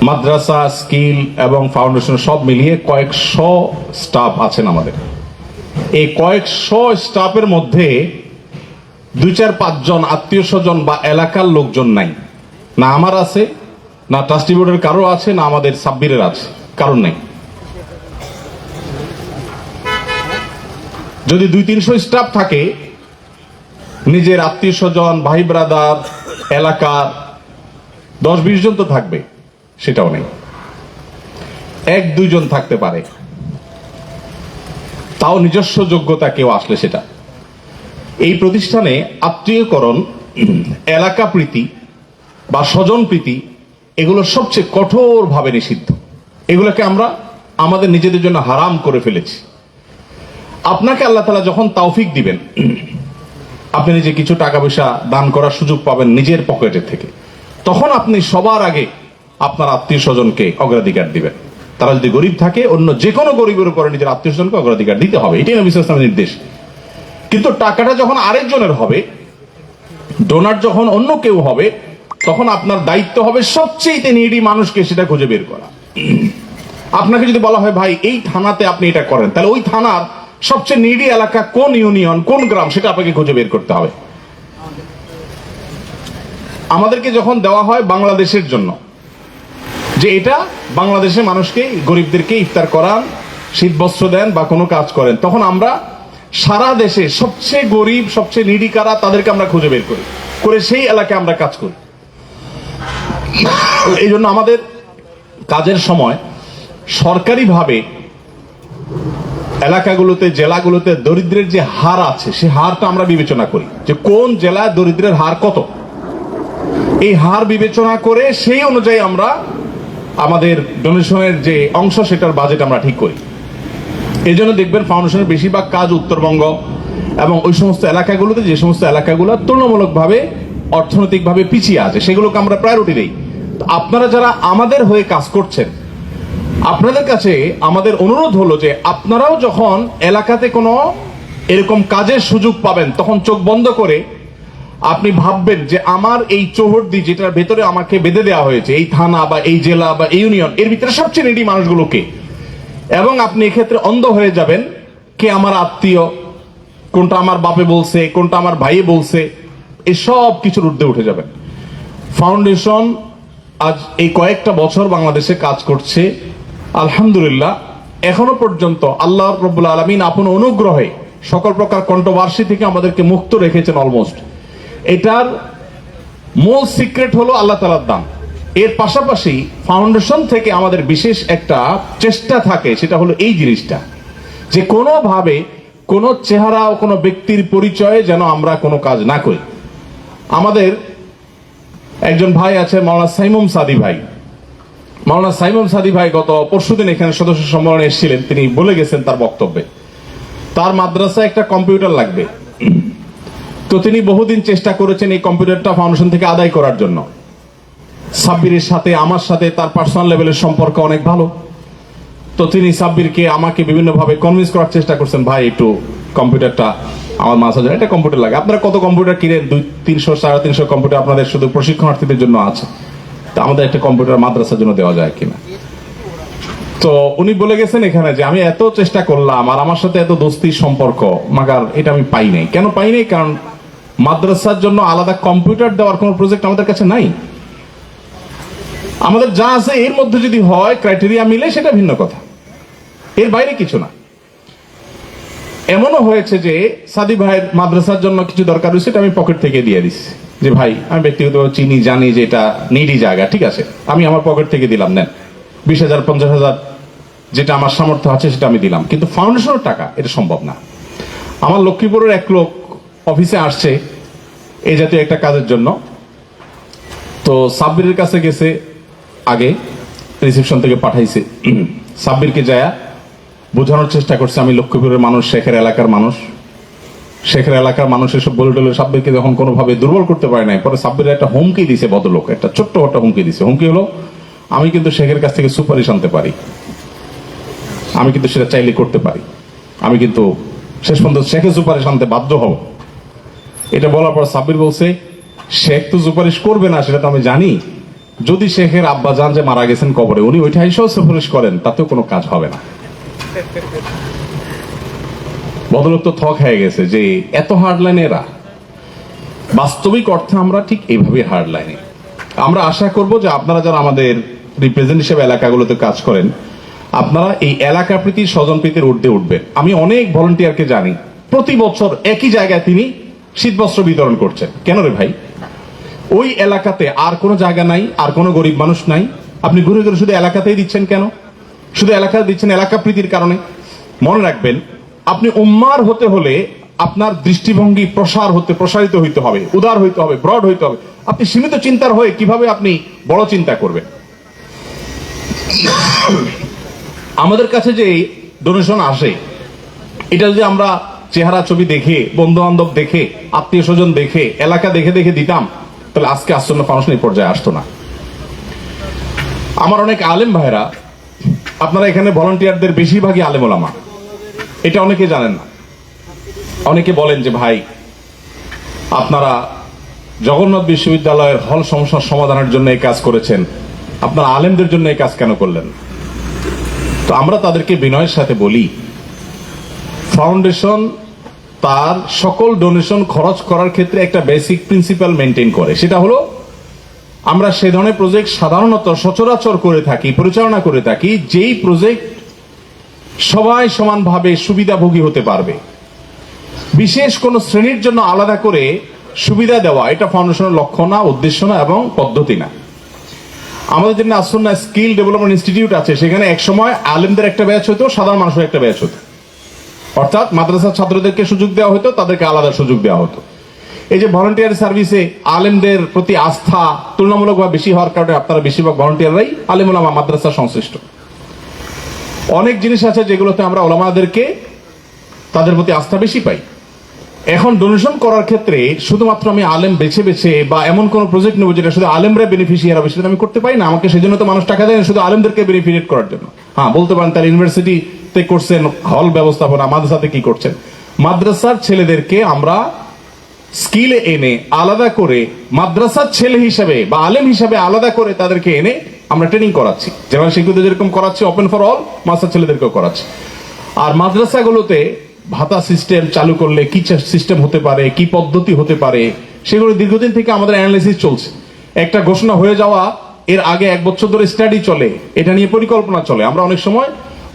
মাদ্রাসা, স্কিল এবং ফাউন্ডেশন সব মিলিয়ে কয়েকশো স্টাফ আছেন আমাদের। এই কয়েকশো স্টাফের মধ্যে 2-4-5 জন আত্মীয় স্বজন বা এলাকার লোকজন নাই। না আমার আছে, না ট্রাস্টি বোর্ডের কারো আছে, না আমাদের সাব্বিরের আছে, কারণ নেই। যদি 200-300 স্টাফ থাকে, নিজের আত্মীয় স্বজন, ভাই ব্রাদার, এলাকার 10-20 জন তো থাকবে, সেটাও নেই। 1-2 জন থাকতে পারে, তাও নিজস্ব যোগ্যতা কেউ আসলে সেটা। এই প্রতিষ্ঠানে আত্মীয়করণ, এলাকা প্রীতি বা স্বজন প্রীতি এগুলো সবচেয়ে কঠোরভাবে নিষিদ্ধ। এগুলোকে আমরা আমাদের নিজেদের জন্য হারাম করে ফেলেছি। আপনাকে আল্লাহ তাআলা যখন তৌফিক দিবেন, আপনি নিজে কিছু টাকা পয়সা দান করার সুযোগ পাবেন নিজের পকেটের থেকে, তখন আপনি সবার আগে আপনার আত্মীয় স্বজনকে অগ্রাধিকার দিবেন। তারা যদি গরিব থাকে, অন্য যে কোনো গরিবের উপরে নিজের আত্মীয় স্বজনকে অগ্রাধিকার দিতে হবে, এটাই নবী সাল্লাল্লাহু আলাইহি ওয়াসাল্লামের নির্দেশ। কিন্তু টাকাটা যখন আরেকজনের হবে, ডোনার যখন অন্য কেউ হবে, তখন আপনার দায়িত্ব হবে সবচেয়ে নিডি মানুষকে সেটা খুঁজে বের করা। আপনাকে যদি বলা হয় ভাই এই থানাতে আপনি এটা করেন, তাহলে ওই থানার সবচেয়ে নিডি এলাকা কোন ইউনিয়ন, কোন গ্রাম, সেটা আপনাকে খুঁজে বের করতে হবে। আমাদেরকে যখন দেওয়া হয় বাংলাদেশের জন্য, যে এটা বাংলাদেশের মানুষকে, গরিবদেরকে ইফতার করান, শীত বস্ত্র দেন বা কোনো কাজ করেন, তখন আমরা সারা দেশে সবচেয়ে গরিব, সবচেয়ে নিডি কারা, তাদেরকে আমরা খুঁজে বের করি, করে সেই এলাকায় আমরা কাজ করি। এই জন্য আমাদের কাজের সময় সরকারিভাবে এলাকাগুলোতে, জেলাগুলোতে দরিদ্রের যে হার আছে, সে হারটা আমরা বিবেচনা করি, যে কোন জেলায় দরিদ্রের হার কত। এই হার বিবেচনা করে সেই অনুযায়ী আমরা আমাদের ডোনেশনের যে অংশ, সেটার বাজেট আমরা ঠিক করি। এই জন্য দেখবেন ফাউন্ডেশনের বেশিরভাগ কাজ উত্তরবঙ্গ এবং ওই সমস্ত এলাকাগুলোতে, যে সমস্ত এলাকাগুলো তুলনামূলকভাবে অর্থনৈতিকভাবে পিছিয়ে আছে, সেগুলোকে আমরা প্রায়োরিটি দিই। আপনারা যারা আমাদের হয়ে কাজ করছেন, আপনাদের কাছে আমাদের অনুরোধ হলো যে আপনারাও যখন এলাকাতে কোনো এরকম কাজের সুযোগ পাবেন, তখন চোখ বন্ধ করে আপনি ভাববেন যে আমার এই চৌহদ্দি যেটার ভেতরে আমাকে বেঁধে দেওয়া হয়েছে, এই থানা বা এই জেলা বা এই ইউনিয়ন, এর ভিতরে সবচেয়ে নিডি মানুষগুলোকে, এবং আপনি এক্ষেত্রে অন্ধ হয়ে যাবেন কে আমার আত্মীয়, কোনটা আমার বাপে বলছে, কোনটা আমার ভাইয়ে বলছে, এসব কিছুর ঊর্ধ্বে উঠে যাবেন। ফাউন্ডেশন আজ এই কয়েকটা বছর বাংলাদেশে কাজ করছে, আলহামদুলিল্লাহ। এখনো পর্যন্ত আল্লাহ রাব্বুল আলামিন আপন অনুগ্রহে সকল প্রকার কন্ট্রোভার্সি থেকে আমাদেরকে মুক্ত রেখেছেন অলমোস্ট। এটার মূল সিক্রেট হলো আল্লাহ তাআলার দান। এর পাশাপাশি ফাউন্ডেশন থেকে আমাদের বিশেষ একটা চেষ্টা থাকে, সেটা হলো এই জিনিসটা, যে কোনোভাবে কোনো চেহারা ও কোনো ব্যক্তির পরিচয়ে যেন আমরা কোনো কাজ না করি। আমাদের একজন ভাই আছে, মাওলানা সাইমুম সাদি ভাই। মাওলানা সাইমুম সাদি ভাই গত পরশুদিন এখানে সদস্য সম্মেলনে এসেছিলেন। তিনি বলে গেছেন তার বক্তব্যে তার মাদ্রাসায় একটা কম্পিউটার লাগবে। তো তিনি বহুদিন চেষ্টা করেছেন এই কম্পিউটারটা ফাউন্ডেশন থেকে আদায় করার জন্য। সাব্বিরের সাথে, আমার সাথে তার পার্সোনাল লেভেলের সম্পর্ক অনেক ভালো। তো তিনি সাব্বিরকে, আমাকে বিভিন্নভাবে কনভিন্স করার চেষ্টা করছেন, ভাই একটু কম্পিউটারটা আমার মাসাজের একটা কম্পিউটার লাগে। আপনারা কত কম্পিউটার কিনেন? 200, 350 কম্পিউটার আপনাদের শুধু প্রশিক্ষণার্থীদের জন্য আছে, তো আমাদের একটা কম্পিউটার মাদ্রাসার জন্য দেওয়া যায় কিনা। তো উনি বলে গেছেন এখানে যে আমি এত চেষ্টা করলাম আর আমার সাথে এত দোস্তির সম্পর্ক, মাগার এটা আমি পাই নাই। কেন পাই নাই? কারণ মাদ্রাসার জন্য আলাদা কম্পিউটার দেওয়ার কোনো প্রজেক্ট আমাদের কাছে নাই। আমাদের যা আছে এর মধ্যে যদি হয়, ক্রাইটেরিয়া মিলে, সেটা ভিন্ন কথা, এর বাইরে কিছু না। এমনও হয়েছে যে সাদি ভাইয়ের মাদ্রাসার জন্য কিছু দরকার হয়েছে, এটা আমি পকেট থেকে দিয়ে দিচ্ছি, যে ভাই আমি ব্যক্তিগত চিনি, জানি যে এটা নিডি জায়গা, ঠিক আছে, আমি আমার পকেট থেকে দিলাম, নেন 20,000 50,000 যেটা আমার সামর্থ্য আছে সেটা আমি দিলাম। কিন্তু ফাউন্ডেশনের টাকা এটা সম্ভব না। আমার লক্ষ্মীপুরের এক লোক অফিসে আসছে এই জাতীয় একটা কাজের জন্য। তো সাব্বিরের কাছে গেছে, আগে রিসেপশন থেকে পাঠাইছে। সাব্বিরকে যায় বোঝানোর চেষ্টা করছে আমি লক্ষ্মীপুরের মানুষ, শেখের এলাকার মানুষ, শেখের এলাকার মানুষ এসব বলে টলে সাব্বিরকে যখন কোনোভাবে দুর্বল করতে পারে নাই, পরে সাব্বিরের একটা হুমকি দিছে ভদ্রলোক, একটা ছোট্ট একটা হুমকি দিছে। হুমকি হলো, আমি কিন্তু শেখের কাছ থেকে সুপারিশ আনতে পারি, আমি কিন্তু সেটা চাইলে করতে পারি, আমি কিন্তু শেষ পর্যন্ত শেখের সুপারিশ আনতে বাধ্য হব। এটা বলার পর সাব্বির বলছে, শেখ তো সুপারিশ করবে না সেটা তো আমি জানি, যদি শেখের আব্বা জান যে মারা গেছেন কবরে, উনি ওইটা এসেও সুপারিশ করেন, তাতেও কোনো কাজ হবে না। ভদ্রলোক তো থক হয়ে গেছে যে এত হার্ডলাইনে এরা। বাস্তবিক অর্থে আমরা ঠিক এইভাবে হার্ডলাইনে। আমরা আশা করব যে আপনারা যারা আমাদের রিপ্রেজেন্ট হিসেবে এলাকাগুলোতে কাজ করেন, আপনারা এই এলাকা প্রীতি স্বজন প্রীতির ঊর্ধ্বে উঠবেন। আমি অনেক ভলান্টিয়ারকে জানি প্রতি বছর একই জায়গায় তিনি শীতবস্ত্র বিতরণ করছেন। কেন রে ভাই? ওই এলাকাতে আর কোনো জায়গা নাই, আর কোনো গরিব মানুষ নাই, আপনি ঘুরে ঘুরে শুধু এলাকাতেই দিচ্ছেন কেন? শুধু এলাকাতে দিচ্ছেন এলাকা প্রীতির কারণে। মনে রাখবেন, আপনি উম্মার হতে হলে আপনার দৃষ্টিভঙ্গি প্রসারিত হইতে হবে, উদার হইতে হবে, ব্রড হইতে হবে। আপনি সীমিত চিন্তার হয়ে কিভাবে আপনি বড় চিন্তা করবেন? আমাদের কাছে যে ডোনেশন আসে, এটা যদি আমরা চেহারা ছবি দেখে, বন্ধু বান্ধব দেখে, আত্মীয় স্বজন দেখে, এলাকা দেখে দেখে দিতাম, তাহলে আজকে আসন্ন ফাউন্ডেশন এই পর্যায়ে আসতো না। আমার অনেক আলেম ভাইরা, আপনারা এখানে ভলান্টিয়ারদের বেশিরভাগই আলেম ওলামা, এটা অনেকে জানেন না। অনেকে বলেন যে ভাই, আপনারা জগন্নাথ বিশ্ববিদ্যালয়ের হল সমস্যার সমাধানের জন্য এই কাজ করেছেন, আপনারা আলেমদের জন্য এই কাজ কেন করলেন? তো আমরা তাদেরকে বিনয়ের সাথে বলি, ফাউন্ডেশন তার সকল ডোনেশন খরচ করার ক্ষেত্রে একটা বেসিক প্রিন্সিপাল মেনটেন করে। সেটা হলো, আমরা সে ধরনের প্রজেক্ট সাধারণত সচরাচর করে থাকি, পরিচালনা করে থাকি, যেই প্রজেক্ট সবাই সমানভাবে সুবিধাভোগী হতে পারবে। বিশেষ কোন শ্রেণীর জন্য আলাদা করে সুবিধা দেওয়া এটা ফাউন্ডেশনের লক্ষ্য না, উদ্দেশ্য না এবং পদ্ধতি না। আমাদের জন্য আসুন্না স্কিল ডেভেলপমেন্ট ইনস্টিটিউট আছে, সেখানে এক সময় আলেমদের একটা ব্যাচ হতো, সাধারণ মানুষের একটা ব্যাচ হতো। অর্থাৎ মাদ্রাসার ছাত্রদেরকে সুযোগ দেওয়া হতো, তাদেরকে আলাদা সুযোগ দেওয়া হতো। এই যে ভলান্টিয়ার সার্ভিসে আলেমদের প্রতি আস্থা তুলনামূলকভাবে বেশি হওয়ার কারণে আপনারা বেশিরভাগ ভলান্টিয়াররাই আলেম ওলামা মাদ্রাসা সংশ্লিষ্ট। অনেক জিনিস আছে যেগুলোতে আমরা ওলামাদেরকে তাদের প্রতি আস্থা বেশি পাই। এখন ডোনেশন করার ক্ষেত্রে শুধুমাত্র আমি আলেম বেছে বেছে বা এমন কোন প্রজেক্ট নেবো যেটা শুধু আলেমরা বেনিফিশিয়ার হবে, সেটা আমি করতে পারি না। আমাকে সেজন্য তো মানুষ টাকা দেয় না শুধু আলেমদেরকে বেনিফিট করার জন্য। হ্যাঁ, বলতে পারেন তার ইউনিভার্সিটিতে করছেন হল ব্যবস্থাপনা, মাদ্রাসাতে কি করছেন? মাদ্রাসার ছেলেদেরকে আমরা স্কিলে এনে আলাদা করে মাদ্রাসার ছেলে হিসাবে বা আলেম হিসাবে আলাদা করে তাদেরকে এনে আমরা ট্রেনিং করাচ্ছি। যেমন শিক্ষকদের যেরকম করাচ্ছি ওপেন ফর অল, মাদ্রাসার ছেলেদেরকেও করাচ্ছি। আর মাদ্রাসাগুলোতে ভাতা সিস্টেম চালু করলে কি সিস্টেম হতে পারে, কি পদ্ধতি হতে পারে, সেগুলো দীর্ঘদিন থেকে আমাদের অ্যানালাইসিস চলছে। একটা ঘোষণা হয়ে যাওয়া এর আগে 1 বছর ধরে স্টাডি চলে, এটা নিয়ে পরিকল্পনা চলে। আমরা অনেক সময়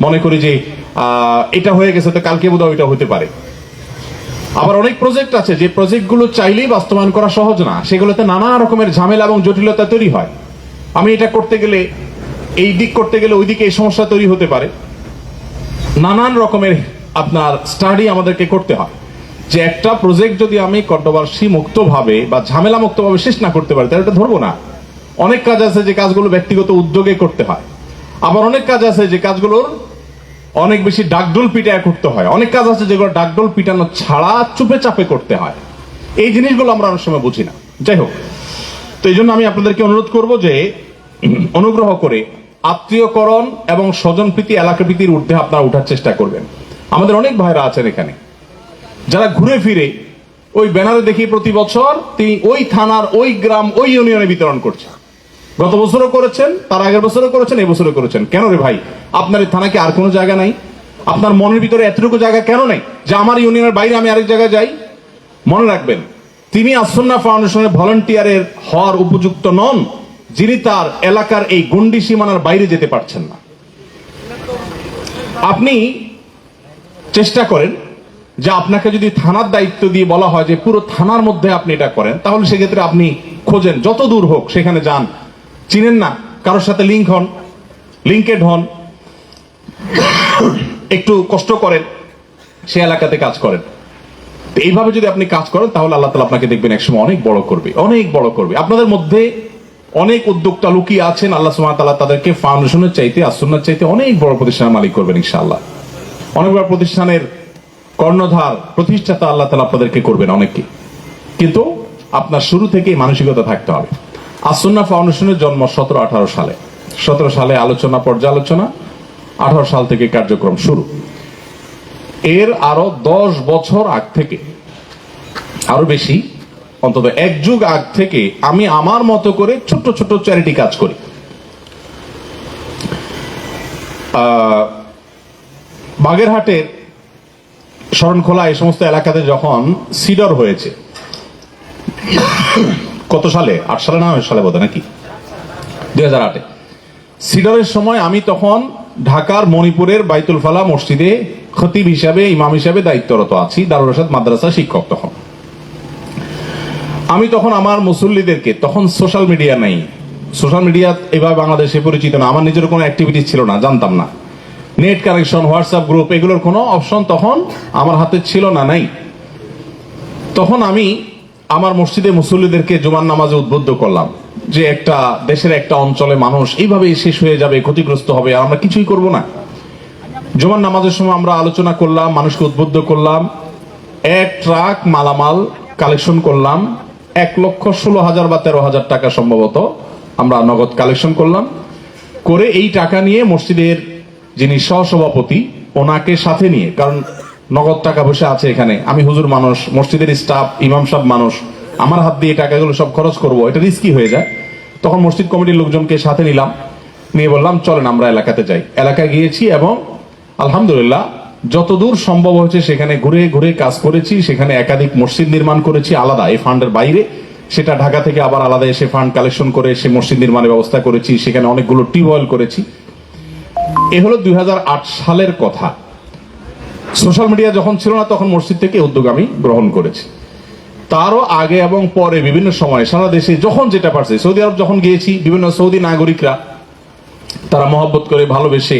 মনে করি যে এটা হয়ে গেছে তো কালকে বোধহয় এটা হতে পারে। আবার অনেক প্রজেক্ট আছে যে প্রজেক্টগুলো চাইলেই বাস্তবায়ন করা সহজ না, সেগুলোতে নানা রকমের ঝামেলা এবং জটিলতা তৈরি হয়। আমি এটা করতে গেলে, এই দিক করতে গেলে ওই দিকে এই সমস্যা তৈরি হতে পারে। নানান রকমের আপনার স্টাডি আমাদেরকে করতে হয় যে একটা প্রজেক্ট যদি আমি কন্ট্রোভার্সি মুক্তভাবে বা ঝামেলা মুক্তভাবে শেষ না করতে পারি তাহলে এটা ধরবো না। অনেক কাজ আছে যে কাজগুলো ব্যক্তিগত উদ্যোগে করতে হয়, আবার অনেক কাজ আছে যে কাজগুলোর অনেক বেশি ডাকডোল পিটায় করতে হয়, অনেক কাজ আছে যেগুলো ডাকডোল পিটানো ছাড়া চুপে চাপে করতে হয়। এই জিনিসগুলো আমরা অনেক সময় বুঝি না। যাই হোক, তো এই জন্য আমি আপনাদেরকে অনুরোধ করব যে অনুগ্রহ করে আত্মীয়করণ এবং স্বজনপ্রীতি এলাকা প্রীতির ঊর্ধ্বে আপনারা উঠার চেষ্টা করবেন। আমাদের অনেক ভাইরা আছেন এখানে যারা ঘুরে ফিরে ওই ব্যানারে দেখি প্রতি বছর তিনি ওই থানার, ওই গ্রাম, ওই ইউনিয়নে বিতরণ করছেন। গত বছরও করেছেন, তার আগের বছরও করেছেন, এই বছরও করেছেন। কেন রে ভাই? আপনার এই থানাকে আর কোনো জায়গা নাই? আপনার মনের ভিতরে এতটুকু জায়গা কেন নেই যে আমার ইউনিয়নের বাইরে আমি আরেক জায়গায় যাই? মনে রাখবেন, তিনি আসন্না ফাউন্ডেশনের ভলান্টিয়ারের হওয়ার উপযুক্ত নন যিনি তার এলাকার এই গন্ডি সীমানার বাইরে যেতে পারছেন না। আপনি চেষ্টা করেন যে আপনাকে যদি থানার দায়িত্ব দিয়ে বলা হয় যে পুরো থানার মধ্যে আপনি এটা করেন, তাহলে সেক্ষেত্রে আপনি খোঁজেন, যত দূর হোক সেখানে যান, চিনেন না কারোর সাথে লিঙ্কেড হন, একটু কষ্ট করেন, সে এলাকাতে কাজ করেন। তো এইভাবে যদি আপনি কাজ করেন তাহলে আল্লাহ তাআলা আপনাকে দেখবেন একসময় অনেক বড় করবে, অনেক বড় করবে। আপনাদের মধ্যে অনেক উদ্যোক্তা লুকিয়ে আছেন, আল্লাহ সুবহানাহু ওয়া তাআলা তাদেরকে ফাউন্ডেশনের চাইতে, আসুন্নাহর চাইতে অনেক বড় প্রতিষ্ঠানের মালিক করবেন ইনশাআল্লাহ। অনেক বড় প্রতিষ্ঠানের কর্ণধার প্রতিষ্ঠাতা আল্লাহ তাআলা আপনাদেরকে করবেন অনেককে, কিন্তু আপনার শুরু থেকেই মানসিকতা থাকতে হবে। আসুন্নাহ ফাউন্ডেশনের জন্ম 17-18 সালে। 17 সালে আলোচনা, পর্যালোচনা, 18 সাল থেকে কার্যক্রম শুরু। এর আরো 10 বছর আগ থেকে, আরো বেশি, অন্তত এক যুগ আগ থেকে আমি আমার মতো করে ছোট্ট ছোট্ট চ্যারিটি কাজ করি। বাগেরহাটের শরণখোলা এই সমস্ত এলাকাতে যখন সিডর হয়েছে, কত সালে? 8 সালে না 9 সালে বোধ নাকি, 2008-এ সিডরের সময় আমি তখন ঢাকার মণিপুরের বাইতুল ফালা মসজিদে খতিব হিসাবে, ইমাম হিসাবে দায়িত্বরত আছি, দারুল রশাদ মাদ্রাসা শিক্ষক। তখন আমি তখন আমার মুসল্লিদেরকে, তখন সোশ্যাল মিডিয়া নেই, সোশ্যাল মিডিয়া এভাবে বাংলাদেশে পরিচিত না, আমার নিজের কোনো অ্যাক্টিভিটি ছিল না, জানতাম না, নেট কানেকশন, হোয়াটসঅ্যাপ গ্রুপ এগুলোর কোনো অপশন তখন আমার হাতে ছিল না, নাই। তখন আমি আমার মসজিদে মুসল্লিদেরকে জুমার নামাজে উদ্বুদ্ধ করলাম যে একটা দেশের একটা অঞ্চলে মানুষ এইভাবে শেষ হয়ে যাবে, ক্ষতিগ্রস্ত হবে, আর আমরা কিছুই করব না। জুমার নামাজের সময় আমরা আলোচনা করলাম, মানুষকে উদ্বুদ্ধ করলাম, 1 ট্রাক মালামাল কালেকশন করলাম, 1,16,000 বা 13,000 টাকা সম্ভবত আমরা নগদ কালেকশন করলাম। করে এই টাকা নিয়ে মসজিদের যিনি সহসভাপতি, ওনাকে সাথে নিয়ে, কারণ নগদ টাকা পয়সা আছে এখানে, আমি হুজুর মানুষ, মসজিদের স্টাফ, ইমাম সাহেব মানুষ, আমার হাত দিয়ে টাকাগুলো সব খরচ করব, এটা রিস্কি হয়ে যায়। তখন মসজিদ কমিটির লোকজনকে সাথে নিলাম, নিয়ে বললাম চলেন আমরা এলাকাতে যাই। এলাকায় গিয়েছি এবং আলহামদুলিল্লাহ যতদূর সম্ভব হয়েছে সেখানে ঘুরে ঘুরে কাজ করেছি। সেখানে একাধিক মসজিদ নির্মাণ করেছি আলাদা, এই ফান্ডের বাইরে, সেটা ঢাকা থেকে আবার আলাদা এসে ফান্ড কালেকশন করে সে মসজিদ নির্মাণের ব্যবস্থা করেছি। সেখানে অনেকগুলো টিউবওয়েল করেছি। এ হলো 2008 সালের কথা। সোশ্যাল মিডিয়া যখন ছিল না তখন মসজিদ থেকে উদ্যোগ আমি গ্রহণ করেছি। তারও আগে এবং পরে বিভিন্ন সময় সারা দেশে যখন যেটা পারছে, সৌদি আরব যখন গিয়েছি, বিভিন্ন সৌদি নাগরিকরা তারা মহব্বত করে ভালোবেসে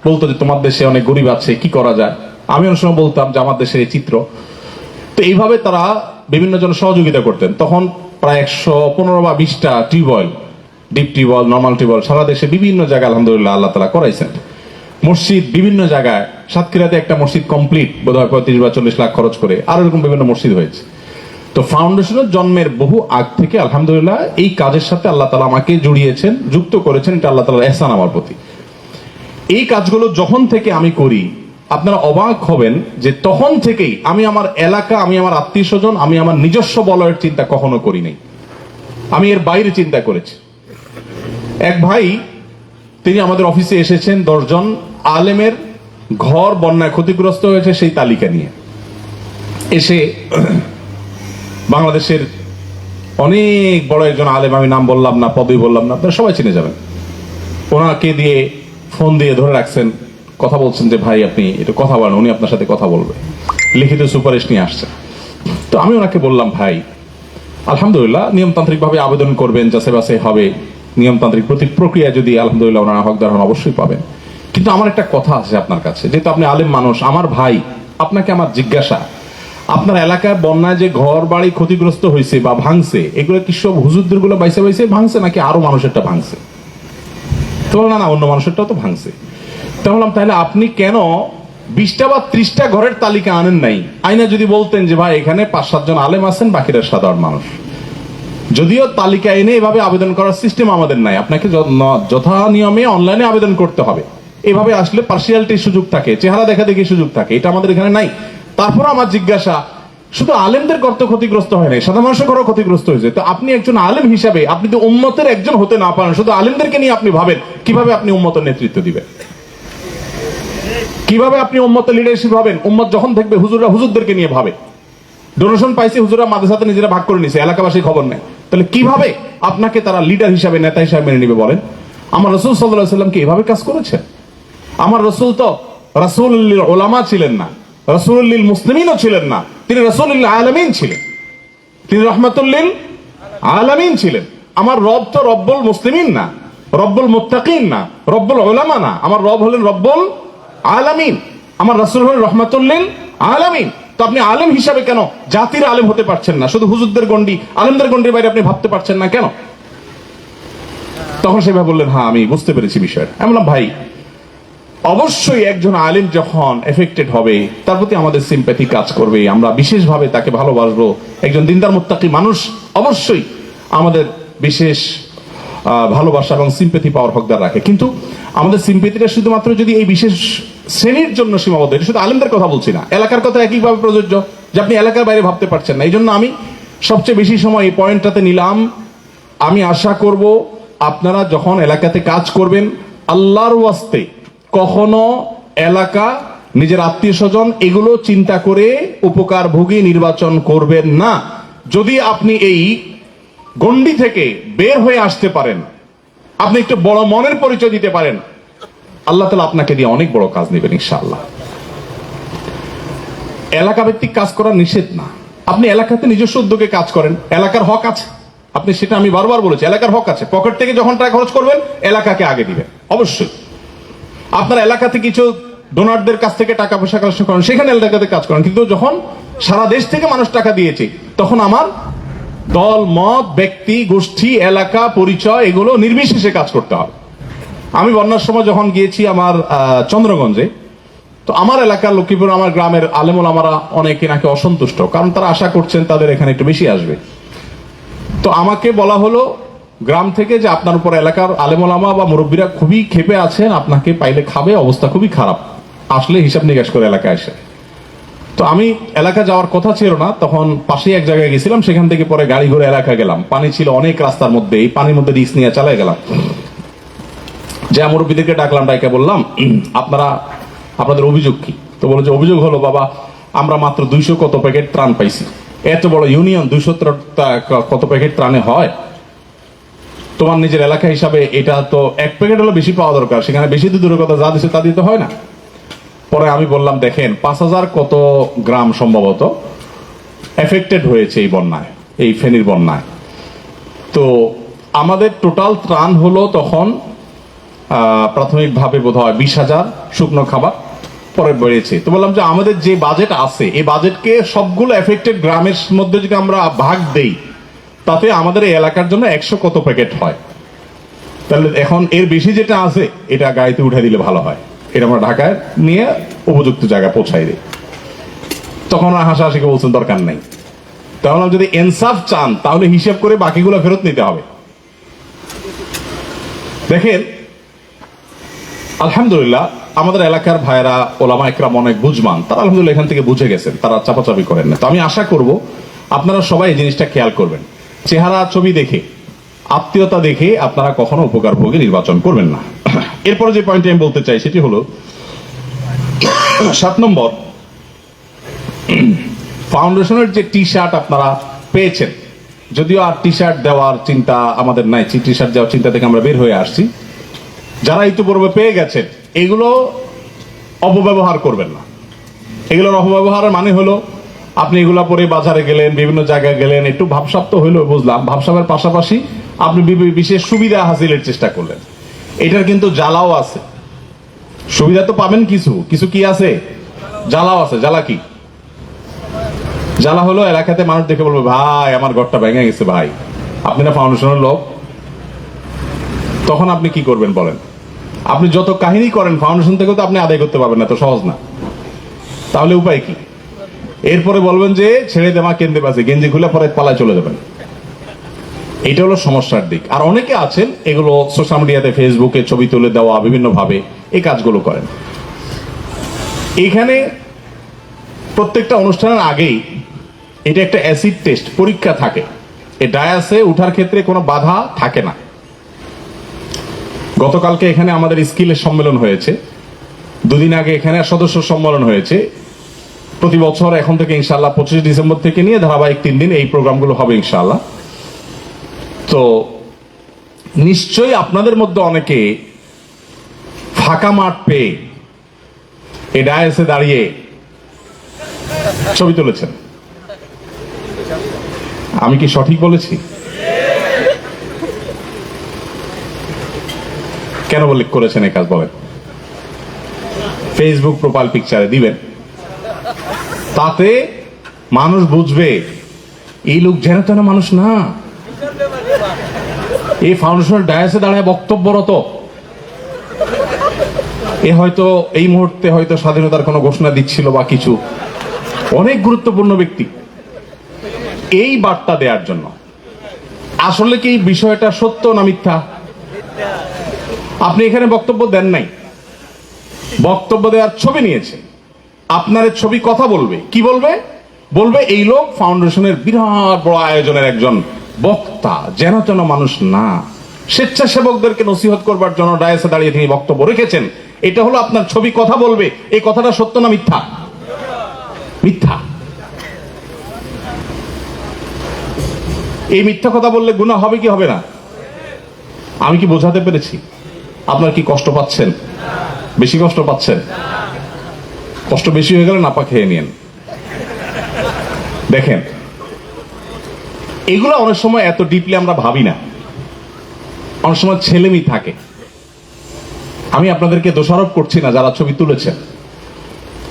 বলতো যে তোমার দেশে অনেক গরিব আছে, কি করা যায়। আমি অনেক সময় বলতাম যে আমার দেশের এই চিত্র। তো এইভাবে তারা বিভিন্ন জন সহযোগিতা করতেন। তখন প্রায় 115 বা 20টা tubewell, deep tubewell, normal tubewell সারা দেশে বিভিন্ন জায়গায় আলহামদুলিল্লাহ আল্লাহ তাআলা করাইছেন। মসজিদ বিভিন্ন জায়গায়, সাতক্ষীরাতে একটা মসজিদ কমপ্লিট বোধহয় 35 বা 40 লাখ খরচ করে, আর এরকম বিভিন্ন মসজিদ হয়েছে। তো ফাউন্ডেশনের জন্মের বহু আগ থেকে আলহামদুলিল্লাহ এই কাজের সাথে আল্লাহ তাআলা আমাকে জড়িয়েছেন, যুক্ত করেছেন। এটা আল্লাহ তাআলার ইহসান আমার প্রতি। এই কাজগুলো যখন থেকে আমি করি, আপনারা অবাক হবেন যে তখন থেকেই আমি আমার এলাকা, আমি আমার আত্মীয় স্বজন, আমি আমার নিজস্ব বলয়ের চিন্তা কখনো করি নাই। আমি এর বাইরে চিন্তা করেছি। এক ভাই, তিনি আমাদের অফিসে এসেছেন 10 জন আলেমের ঘর বন্যায় ক্ষতিগ্রস্ত হয়েছে সেই তালিকা নিয়ে। এসে বাংলাদেশের অনেক বড় একজন আলেম, আমি নাম বললাম না, পদবি বললাম না, আপনারা সবাই চিনে যাবেন, ওনাকে দিয়ে ফোন দিয়ে ধরে রাখছেন, কথা বলছেন যে ভাই আপনি একটু কথা বলেন, উনি আপনার সাথে কথা বলবে, লিখিত সুপারিশ নিয়ে আসছেন। তো আমি ওনাকে বললাম ভাই আলহামদুলিল্লাহ নিয়মতান্ত্রিক ভাবে আবেদন করবেন, যাচাই বাছাই হবে, নিয়মতান্ত্রিক প্রক্রিয়া যদি আলহামদুলিল্লাহ ওনারা হকদার হন অবশ্যই পাবেন। কিন্তু আমার একটা কথা আছে আপনার কাছে, যেহেতু আপনি আলেম মানুষ, আমার ভাই, আপনাকে আমার জিজ্ঞাসা, আপনার এলাকায় বন্যায় যে ঘর বাড়ি ক্ষতিগ্রস্ত হয়েছে বা ভাঙছে, এগুলো কি সব হুজুরদের গুলো বাইসে বাইসে ভাঙছে নাকি আরো মানুষেরটা ভাঙছে? তো না না, অন্য মানুষেরটাও তো ভাঙছে। তা বললাম তাহলে আপনি কেন 20টা বা 30টা ঘরের তালিকা আনেন নাই? আইনা যদি বলতেন যে ভাই এখানে 5-7 জন আলেম আছেন, বাকিরা সাধারণ মানুষ। যদিও তালিকা এনে এভাবে আবেদন করার সিস্টেম আমাদের নাই, আপনাকে যথা নিয়মে অনলাইনে আবেদন করতে হবে। এভাবে আসলে পার্সিয়ালিটির সুযোগ থাকে, চেহারা দেখা দেখি সুযোগ থাকে, এটা আমাদের এখানে নাই। তারপর আমার জিজ্ঞাসা, শুধু আলেমদের ঘর তো ক্ষতিগ্রস্ত হয় নাই, সাধারণ মানুষের ঘরও ক্ষতিগ্রস্ত হয়েছে। তো আপনি একজন আলেম হিসাবে আপনি তো উম্মতের একজন হতে না পারেন, শুধু আলেমদেরকে নিয়ে আপনি ভাবেন কিভাবে আপনি উম্মতের নেতৃত্ব দিবেন, কিভাবে আপনি উম্মতের লিডারশিপ হবেন? উম্মত যখন দেখবে হুজুররা হুজুরদেরকে নিয়ে ভাবে, ডোনেশন পাইছে হুজুররা মাদ্রাসাতে নিজেরা ভাগ করে নিছে, এলাকাবাসীর খবর নেই, তাহলে কিভাবে আপনাকে তারা লিডার হিসাবে, নেতা হিসাবে মেনে নিবে বলেন? আমার রাসূল সাল্লাল্লাহু আলাইহি ওয়াসাল্লাম কি এভাবে কাজ করেছে? আমার রাসূল তো রাসূলুল উলামা ছিলেন না, রাসূলুল মুসলিমিনও ছিলেন না, তিনি রাসূলুল আলামিন ছিলেন, তিনি রাহমাতুল লিল আলামিন ছিলেন। আমার রব তো রব্বুল মুসলিমিন না, রব্বুল মুত্তাকিন না, রব্বুল উলামা না, আমার রব হলেন রব্বুল আলামিন, আমার রাসূল হলেন রাহমাতুল লিল আলামিন। তো আপনি আলেম হিসাবে কেন জাতির আলেম হতে পারছেন না? শুধু হুজুরদের গন্ডি, আলেমদের গন্ডির বাইরে আপনি ভাবতে পারছেন না কেন? তখন সেভাবে বললেন হ্যাঁ আমি বুঝতে পেরেছি বিষয়টা। আমি বললাম ভাই অবশ্যই একজন আলেম যখন এফেক্টেড হবে তার প্রতি আমাদের সিম্প্যাথি কাজ করবে, আমরা বিশেষভাবে তাকে ভালোবাসবো। একজন দিনদার মুত্তাকি মানুষ অবশ্যই আমাদের বিশেষ ভালোবাসা এবং সিম্প্যাথি পাওয়ার হকদার রাখে। কিন্তু আমাদের সিম্প্যাথিটা শুধুমাত্র যদি এই বিশেষ শ্রেণীর জন্য সীমাবদ্ধ, এটা শুধু আলেমদের কথা বলছি না, এলাকার কথা একইভাবে প্রযোজ্য, যে আপনি এলাকার বাইরে ভাবতে পারছেন না। এই জন্য আমি সবচেয়ে বেশি সময় এই পয়েন্টটাতে নিলাম। আমি আশা করব আপনারা যখন এলাকাতে কাজ করবেন, আল্লাহর ওয়াস্তে কখনো এলাকা, নিজের আত্মীয় স্বজন এগুলো চিন্তা করে উপকারভোগী নির্বাচন করবেন না। যদি আপনি এই গণ্ডি থেকে বের হয়ে আসতে পারেন, আপনি একটু বড় মনের পরিচয় দিতে পারেন, আল্লাহ তাআলা আপনাকে দিয়ে অনেক বড় কাজ নেবেন ইনশাআল্লাহ। এলাকা ভিত্তিক কাজ করা নিষেধ না, আপনি এলাকাতে নিজস্ব উদ্যোগে কাজ করেন, এলাকার হক আছে, আপনি সেটা আমি বারবার বলেছি, এলাকার হক আছে। পকেট থেকে যখন টাকা খরচ করবেন এলাকাকে আগে দিবেন অবশ্যই। আপনার এলাকাতে কিছু ডোনারদের কাছ থেকে টাকা পয়সা কালেকশন করেন, সেখানে এলাকাতে কাজ করেন। কিন্তু যখন সারা দেশ থেকে মানুষ টাকা দিয়েছে, তখন আমার দল মত, ব্যক্তি, গোষ্ঠী, এলাকা, পরিচয় এগুলো নির্বিশেষে কাজ করতে হবে। আমি বন্যার সময় যখন গিয়েছি আমার চন্দ্রগঞ্জে, তো আমার এলাকার লক্ষ্মীপুর, আমার গ্রামের আলেম ওলামারা অনেকে নাকি অসন্তুষ্ট, কারণ তারা আশা করছেন তাদের এখানে একটু বেশি আসবে। তো আমাকে বলা হলো গ্রাম থেকে যে আপনার উপর এলাকার আলেম ওলামা বা মুরব্বীরা খুবই ক্ষেপে আছেন, আপনাকে পাইলে খাবে, অবস্থা খুবই খারাপ, আসলে হিসাব নিকাশ করে এলাকায় আসে। তো আমি এলাকা যাওয়ার কথা ছিল না, তখন পাশে এক জায়গায় গেছিলাম, সেখান থেকে পরে গাড়ি ঘুরে এলাকা গেলাম। পানি ছিল অনেক রাস্তার মধ্যে, এই পানির মধ্যে রিস্ক নিয়ে চালাই গেলাম। যে মুরব্বীদেরকে ডাকলাম, ডাইকে বললাম আপনাদের অভিযোগ কি? তো বলে যে অভিযোগ হলো, বাবা আমরা মাত্র 200 কত প্যাকেট ত্রাণ পাইছি। এত বড় ইউনিয়ন 200 কত প্যাকেট ত্রাণে হয়? তোমার নিজের এলাকা হিসাবে এটা তো 1 প্যাকেট হলো বেশি পাওয়া দরকার, সেখানে বেশি দূরের কথা যা দিচ্ছে তা দিতে হয় না। পরে আমি বললাম, দেখেন 5000 কত গ্রাম সম্ভবত এফেক্টেড হয়েছে এই বন্যায়, এই ফেনীর বন্যায়। তো আমাদের টোটাল ত্রাণ হলো তখন প্রাথমিকভাবে বোধ হয় 20,000 শুকনো খাবার, পরে বেড়েছে। তো বললাম যে আমাদের যে বাজেট আছে, এই বাজেটকে সবগুলো এফেক্টেড গ্রামের মধ্যে যদি আমরা ভাগ দেই, তাতে আমাদের এই এলাকার জন্য 100 কত প্যাকেট হয়। তাহলে এখন এর বেশি যেটা আছে এটা গাড়িতে উঠে দিলে ভালো হয়, এটা আমরা ঢাকায় নিয়ে উপযুক্ত জায়গায় পৌঁছাই দিই। তখন হাসাহাসিকে বলছেন দরকার নাই। তাহলে যদি ইনসাফ চান তাহলে হিসাব করে বাকিগুলো ফেরত নিতে হবে। দেখেন আলহামদুলিল্লাহ আমাদের এলাকার ভাইরা ওলামা একরাম অনেক বুঝমান, তারা আলহামদুলিল্লাহ এখান থেকে বুঝে গেছেন, তারা চাপাচাপি করেন না। তো আমি আশা করব আপনারা সবাই এই জিনিসটা খেয়াল করবেন, চেহারা ছবি দেখে, আত্মীয়তা দেখে আপনারা কখনো উপকারভোগী নির্বাচন করবেন না। এরপরে যে পয়েন্টটি আমি বলতে চাই সেটি হলো 7 নম্বর, ফাউন্ডেশনের যে টি শার্ট আপনারা পেয়েছেন, যদিও আর টি শার্ট দেওয়ার চিন্তা আমাদের নাই, টি শার্ট দেওয়ার চিন্তা থেকে আমরা বের হয়ে আসছি। যারা ইতিপূর্বে পেয়ে গেছেন এগুলো অপব্যবহার করবেন না। এগুলোর অপব্যবহারের মানে হলো আপনি এগুলা পরে বাজারে গেলেন, বিভিন্ন জায়গায় গেলেন, একটু ভাবসাব তো হইলো বুঝলাম, ভাবসাবের পাশাপাশি আপনি বিশেষ সুবিধা হাসিলের চেষ্টা করলেন। এটার কিন্তু জ্বালাও আছে, সুবিধা তো পাবেন কিছু কিছু, কি আছে? জ্বালাও আছে। জ্বালা কি? জ্বালা হলো এলাকাতে মানুষ দেখে বলবে, ভাই আমার ঘরটা ভেঙে গেছে, ভাই আপনি না ফাউন্ডেশনের লোক। তখন আপনি কি করবেন বলেন? আপনি যত কাহিনী করেন ফাউন্ডেশন থেকে তো আপনি আদায় করতে পারবেন না, তো সহজ না। তাহলে উপায় কি? এরপরে বলবেন যে ছেড়ে দেমা কেন্দ্রে পাচ্ছে, গেঞ্জি খুলে পরে পালায় চলে যাবেন। এটা হলো সমস্যার দিক। আর অনেকে আছেন এগুলো সোশ্যাল মিডিয়াতে, ফেসবুকে ছবি তুলে দেওয়া, বিভিন্ন ভাবে এই কাজগুলো করেন। এখানে প্রত্যেকটা অনুষ্ঠানের আগেই এটা একটা অ্যাসিড টেস্ট পরীক্ষা থাকে, এই ডায়াসে উঠার ক্ষেত্রে কোনো বাধা থাকে না। গতকালকে এখানে আমাদের স্কিলের সম্মেলন হয়েছে, 2 দিন আগে এখানে সদস্য সম্মেলন হয়েছে। প্রতি বছর এখন থেকে ইনশাআল্লাহ 25 ডিসেম্বর থেকে নিয়ে ধারাবাহিক 3 দিন এই প্রোগ্রামগুলো হবে ইনশাআল্লাহ। তো নিশ্চয়ই আপনাদের মধ্যে অনেকে ফাঁকা মাঠ পেয়ে এই ডায়াসে দাঁড়িয়ে ছবি তুলেছেন। আমি কি সঠিক বলেছি? কেন বলে করেছেন এই কাজ বলেন? ফেসবুক প্রোফাইল পিকচারে দিবেন, তাতে মানুষ বুঝবে এই লোক যেন তেন মানুষ না, এই ফাউন্ডেশনের ডায়াসে দাঁড়ায় বক্তব্যরত। এ হয়তো এই মুহূর্তে হয়তো স্বাধীনতার কোনো ঘোষণা দিচ্ছিল বা কিছু, অনেক গুরুত্বপূর্ণ ব্যক্তি, এই বার্তা দেওয়ার জন্য। আসলে কি বিষয়টা সত্য না মিথ্যা? আপনি এখানে বক্তব্য দেন নাই, বক্তব্য দেওয়ার ছবি নিয়েছে। আপনার এই ছবি কথা বলবে, কি বলবে? বলবে এই লোক ফাউন্ডেশনের বিরাট বড় আয়োজনের একজন বক্তা, যেন তেন মানুষ না, স্বেচ্ছাসেবকদেরকে নসিহত করবার জন্য ডায়াসে দাঁড়িয়ে তিনি বক্তব্য রেখেছেন। এটা হলো আপনার ছবি, কথা বলবে। এই কথাটা সত্য না মিথ্যা? মিথ্যা। এই মিথ্যা কথা বললে গুনাহ হবে কি হবে না? আমি কি বোঝাতে পেরেছি? আপনার কি কষ্ট পাচ্ছেন? বেশি কষ্ট পাচ্ছেন? কষ্ট বেশি হয়ে গেলে নাপা খেয়ে নিন। দেখেন, এগুলো অনেক সময় এত ডিপলি আমরা ভাবি না, অনেক সময় ছেলেমি থাকে। আমি আপনাদেরকে দোষারোপ করছি না যারা ছবি তুলেছেন,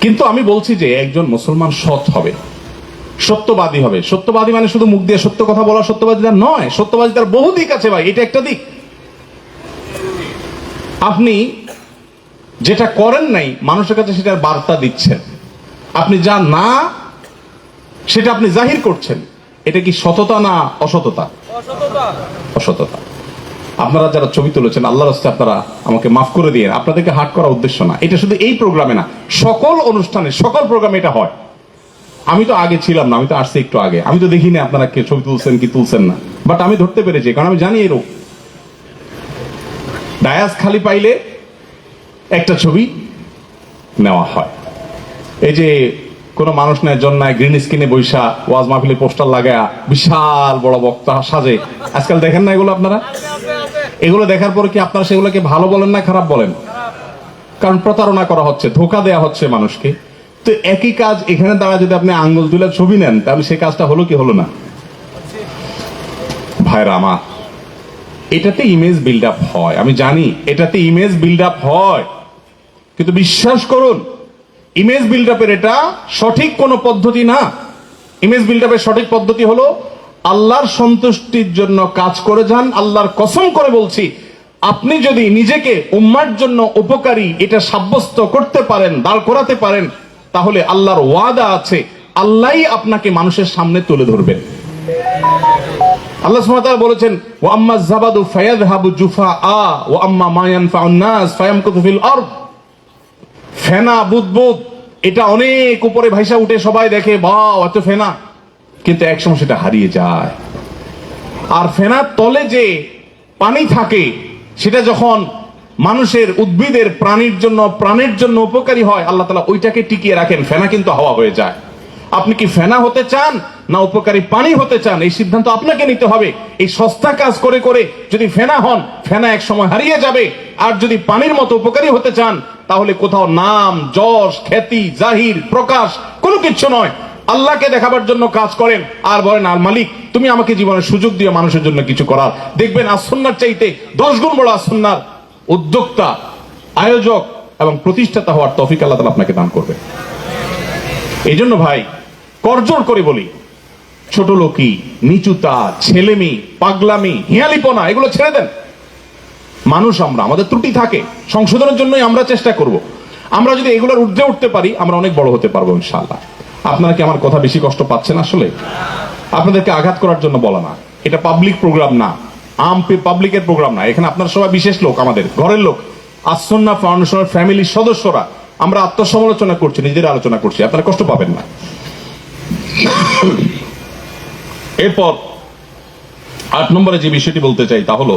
কিন্তু আমি বলছি যে একজন মুসলমান সৎ হবে, সত্যবাদী হবে। সত্যবাদী মানে শুধু মুখ দিয়ে সত্য কথা বলা সত্যবাদী তার নয়, সত্যবাদী তার বহু দিক আছে ভাই, এটা একটা দিক। আপনি যেটা করেন নাই মানুষের কাছে সেটার বার্তা দিচ্ছেন, আপনি যা না সেটা আপনি জাহির করছেন। এটা কি সততা না অসততা? অসততা। আপনারা যারা ছবি তুলেছেন, আল্লাহর রাস্তায় আপনারা আমাকে মাফ করে দিয়ে, আপনাদেরকে হার্ট করার উদ্দেশ্য না, এটা শুধু এই প্রোগ্রামে না, সকল অনুষ্ঠানে সকল প্রোগ্রামে এটা হয়। আমি তো আগে ছিলাম না, আমি তো আসছি একটু আগে, আমি তো দেখিনি আপনারা কে ছবি তুলছেন কি তুলছেন না, বাট আমি ধরতে পেরেছি, কারণ আমি জানি এরকম ডায়াস খালি পাইলে একটা ছবি নেওয়া হয়। এই যে কোনো মানুষ নেয় জন্যায় গ্রিন স্ক্রিনে বৈশা ওয়াজ মাহফিলে পোস্টার লাগায়া বিশাল বড় বক্তা সাজে, আজকাল দেখেন না এগুলো আপনারা? এগুলো দেখার পর কি আপনারা সেগুলোকে ভালো বলেন না খারাপ বলেন? কারণ প্রতারণা করা হচ্ছে, ধোঁকা দেয়া হচ্ছে মানুষকে। তো একই কাজ এখানে দাঁড়া যদি আপনি আঙ্গুল তুলে ছবি নেন, তাহলে সেই কাজটা হলো কি হলো না? ভাইরা আমার, এটাতে ইমেজ বিল্ড আপ হয়, আমি জানি এটাতে ইমেজ বিল্ড আপ হয়, কিন্তু বিশ্বাস করুন ইমেজ বিল্ড আপের এটা সঠিক কোনো পদ্ধতি না। ইমেজ বিল্ড আপের সঠিক পদ্ধতি হলো আল্লাহর সন্তুষ্টির জন্য কাজ করে যান। আল্লাহর কসম করে বলছি, আপনি যদি নিজেকে উম্মার জন্য উপকারী এটা সাব্যস্ত করতে পারেন, দাঁড় করাতে পারেন, তাহলে আল্লাহর ওয়াদা আছে আল্লাহই আপনাকে মানুষের সামনে তুলে ধরবেন। আল্লাহ সুবহানাহু ওয়া তাআলা বলেছেন, ওয়া আম্মা যাবাদু ফায়াযহাবু জুফাআ ওয়া আম্মা মা ইয়ানফাউন নাস ফায়ামকুতু ফিল আরদ। ফেনা বুদবুদ এটা অনেক উপরে ভাইসা উঠে, সবাই দেখে বাহ এত ফেনা, কিন্তু একসময় সেটা হারিয়ে যায়। আর ফেনার তলে যে পানি থাকে সেটা যখন মানুষের, উদ্ভিদের, প্রাণের জন্য উপকারী হয়, আল্লাহ তাআলা ওইটাকে টিকিয়ে রাখেন, ফেনা কিন্তু হাওয়া হয়ে যায়। আপনি কি ফেনা হতে চান না উপকারী পানি হতে চান? এই সিদ্ধান্ত আপনাকে নিতে হবে। এই সস্তা কাজ করে করে যদি ফেনা হন, ফেনা এক সময় হারিয়ে যাবে। আর যদি পানির মতো উপকারী হতে চান, তাহলে কোথাও নাম, যশ, খ্যাতি, জাহির, প্রকাশ কোনো কিছু নয়, আল্লাহকে দেখাবার জন্য কাজ করেন আর বলেন, আর মালিক তুমি আমাকে জীবনের সুযোগ দিয়ে মানুষের জন্য কিছু করার। দেখবেন আসুন্নার চাইতে 10 গুণ বড় আসুন্নার উদ্যোক্তা, আয়োজক এবং প্রতিষ্ঠাতা হওয়ার তৌফিক আল্লাহ তাআলা আপনাকে দান করবে। এই জন্য ভাই করজোর করে বলি, ছোট লোকি, নিচুতা, ছেলেমি, পাগলামি, হিয়ালিপনা এগুলো ছেড়ে দেন। মানুষ আমরা, আমাদের ত্রুটি থাকে, সংশোধনের জন্যই আমরা চেষ্টা করব। আমরা যদি এগুলোর ঊর্ধ্বে উঠতে পারি, আমরা অনেক বড় হতে পারবো ইনশাআল্লাহ। আপনারা কি আমার কথা বেশি কষ্ট পাচ্ছেন? আসলে আপনাদেরকে আঘাত করার জন্য বলা না, এটা পাবলিক প্রোগ্রাম না, পাবলিকের প্রোগ্রাম না। এখানে আপনারা সবাই বিশেষ লোক, আমাদের ঘরের লোক, আসুন্নাহ ফাউন্ডেশনের ফ্যামিলির সদস্যরা। আমরা আত্মসমালোচনা করছি, নিজের আলোচনা করছি, আপনারা কষ্ট পাবেন না। এরপর 8 নম্বরে যে বিষয়টি বলতে চাই তা হলো,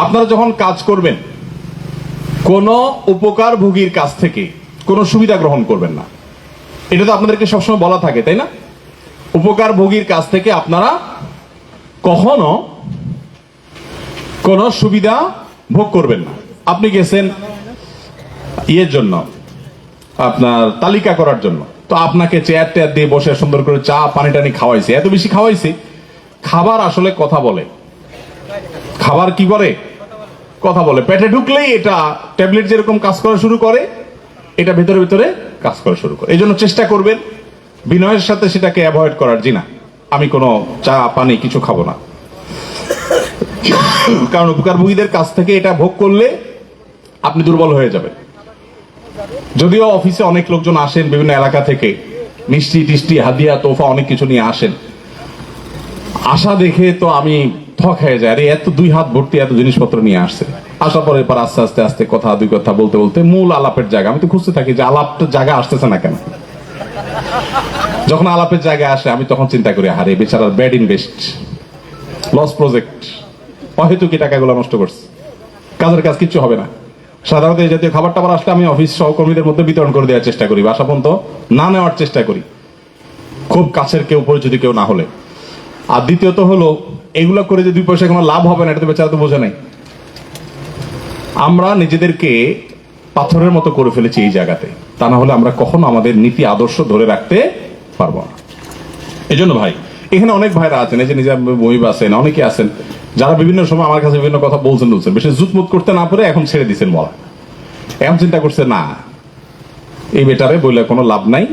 আপনারা যখন কাজ করবেন, কোন উপকারভোগীর কাছ থেকে কোন সুবিধা গ্রহণ করবেন না। এটা তো আপনাদেরকে সবসময় বলা থাকে, তাই না? উপকারভোগীর কাছ থেকে আপনারা কখনো কোন সুবিধা ভোগ করবেন না। আপনি গেছেন ইয়ের জন্য, আপনার তালিকা করার জন্য, তো আপনাকে চেয়ার টেয়ার দিয়ে বসে সুন্দর করে চা পানি টানি খাওয়াইছে, এত বেশি খাওয়াইছে। খাবার আসলে কথা বলে, খাবার কি করে? কথা বলে। পেটে ঢুকলেই এটা ট্যাবলেট যেরকম কাজ করা শুরু করে, এটা ভেতরে ভেতরে কাজ করা শুরু করে। এই জন্য চেষ্টা করবেন বিনয়ের সাথে সেটাকে অ্যাভয়েড করার। জি না, আমি কোনো চা পানি কিছু খাবো না। কারণ উপকারভোগীদের কাছ থেকে এটা ভোগ করলে আপনি দুর্বল হয়ে যাবেন। যদিও অফিসে অনেক লোকজন আসেন বিভিন্ন এলাকা থেকে, মিষ্টি টিষ্টি হাদিয়া তোফা অনেক কিছু নিয়ে আসেন, আশা দেখে তো আমি থক হয়ে যায়, আরে এত 2 হাত ভর্তি এত জিনিসপত্র নিয়ে আসছে। আসার পরে এরপর আস্তে আস্তে আস্তে কথা 2 কথা বলতে বলতে মূল আলাপের জায়গা আমি তো খুঁজতে থাকি যে আলাপটা জায়গা আসতেছে না কেন। যখন আলাপের জায়গায় আসে আমি তখন চিন্তা করি, আরে বেচারার ব্যাড ইনভেস্ট, লস প্রজেক্ট, অহেতু কি টাকাগুলো নষ্ট করছে, কাজের কাজ কিচ্ছু হবে না। সাধারণত এই জাতীয় খাবার টাবার আসলে আমি অফিস সহকর্মীদের মধ্যে বিতরণ করে দেওয়ার চেষ্টা করি, বাসা পর্যন্ত না নেওয়ার চেষ্টা করি, খুব কাছের কেউ পরিচিত কেউ না হলে। আর দ্বিতীয়ত হলো এগুলো করে যে 2 পয়সা কোনো লাভ হবে না, এটা তো বেচারা তো বোঝে নাই। আমরা নিজেদেরকে পাথরের মতো করে ফেলেছি এই জায়গাতে, তা না হলে আমরা কখনো আমাদের নীতি আদর্শ ধরে রাখতে পারবো না। এই জন্য ভাই, এখানে অনেক ভাইরা আছেন, এই যে নিজের বই আছেন, অনেকে আছেন যারা বিভিন্ন সময় আমার কাছে বিভিন্ন কথা বলছেন, বেশি জুতমুত করতে না পারে এখন ছেড়ে দিচ্ছেন বলা। এখন চিন্তা করছে না, এই বেটারে বললে কোনো লাভ নাই,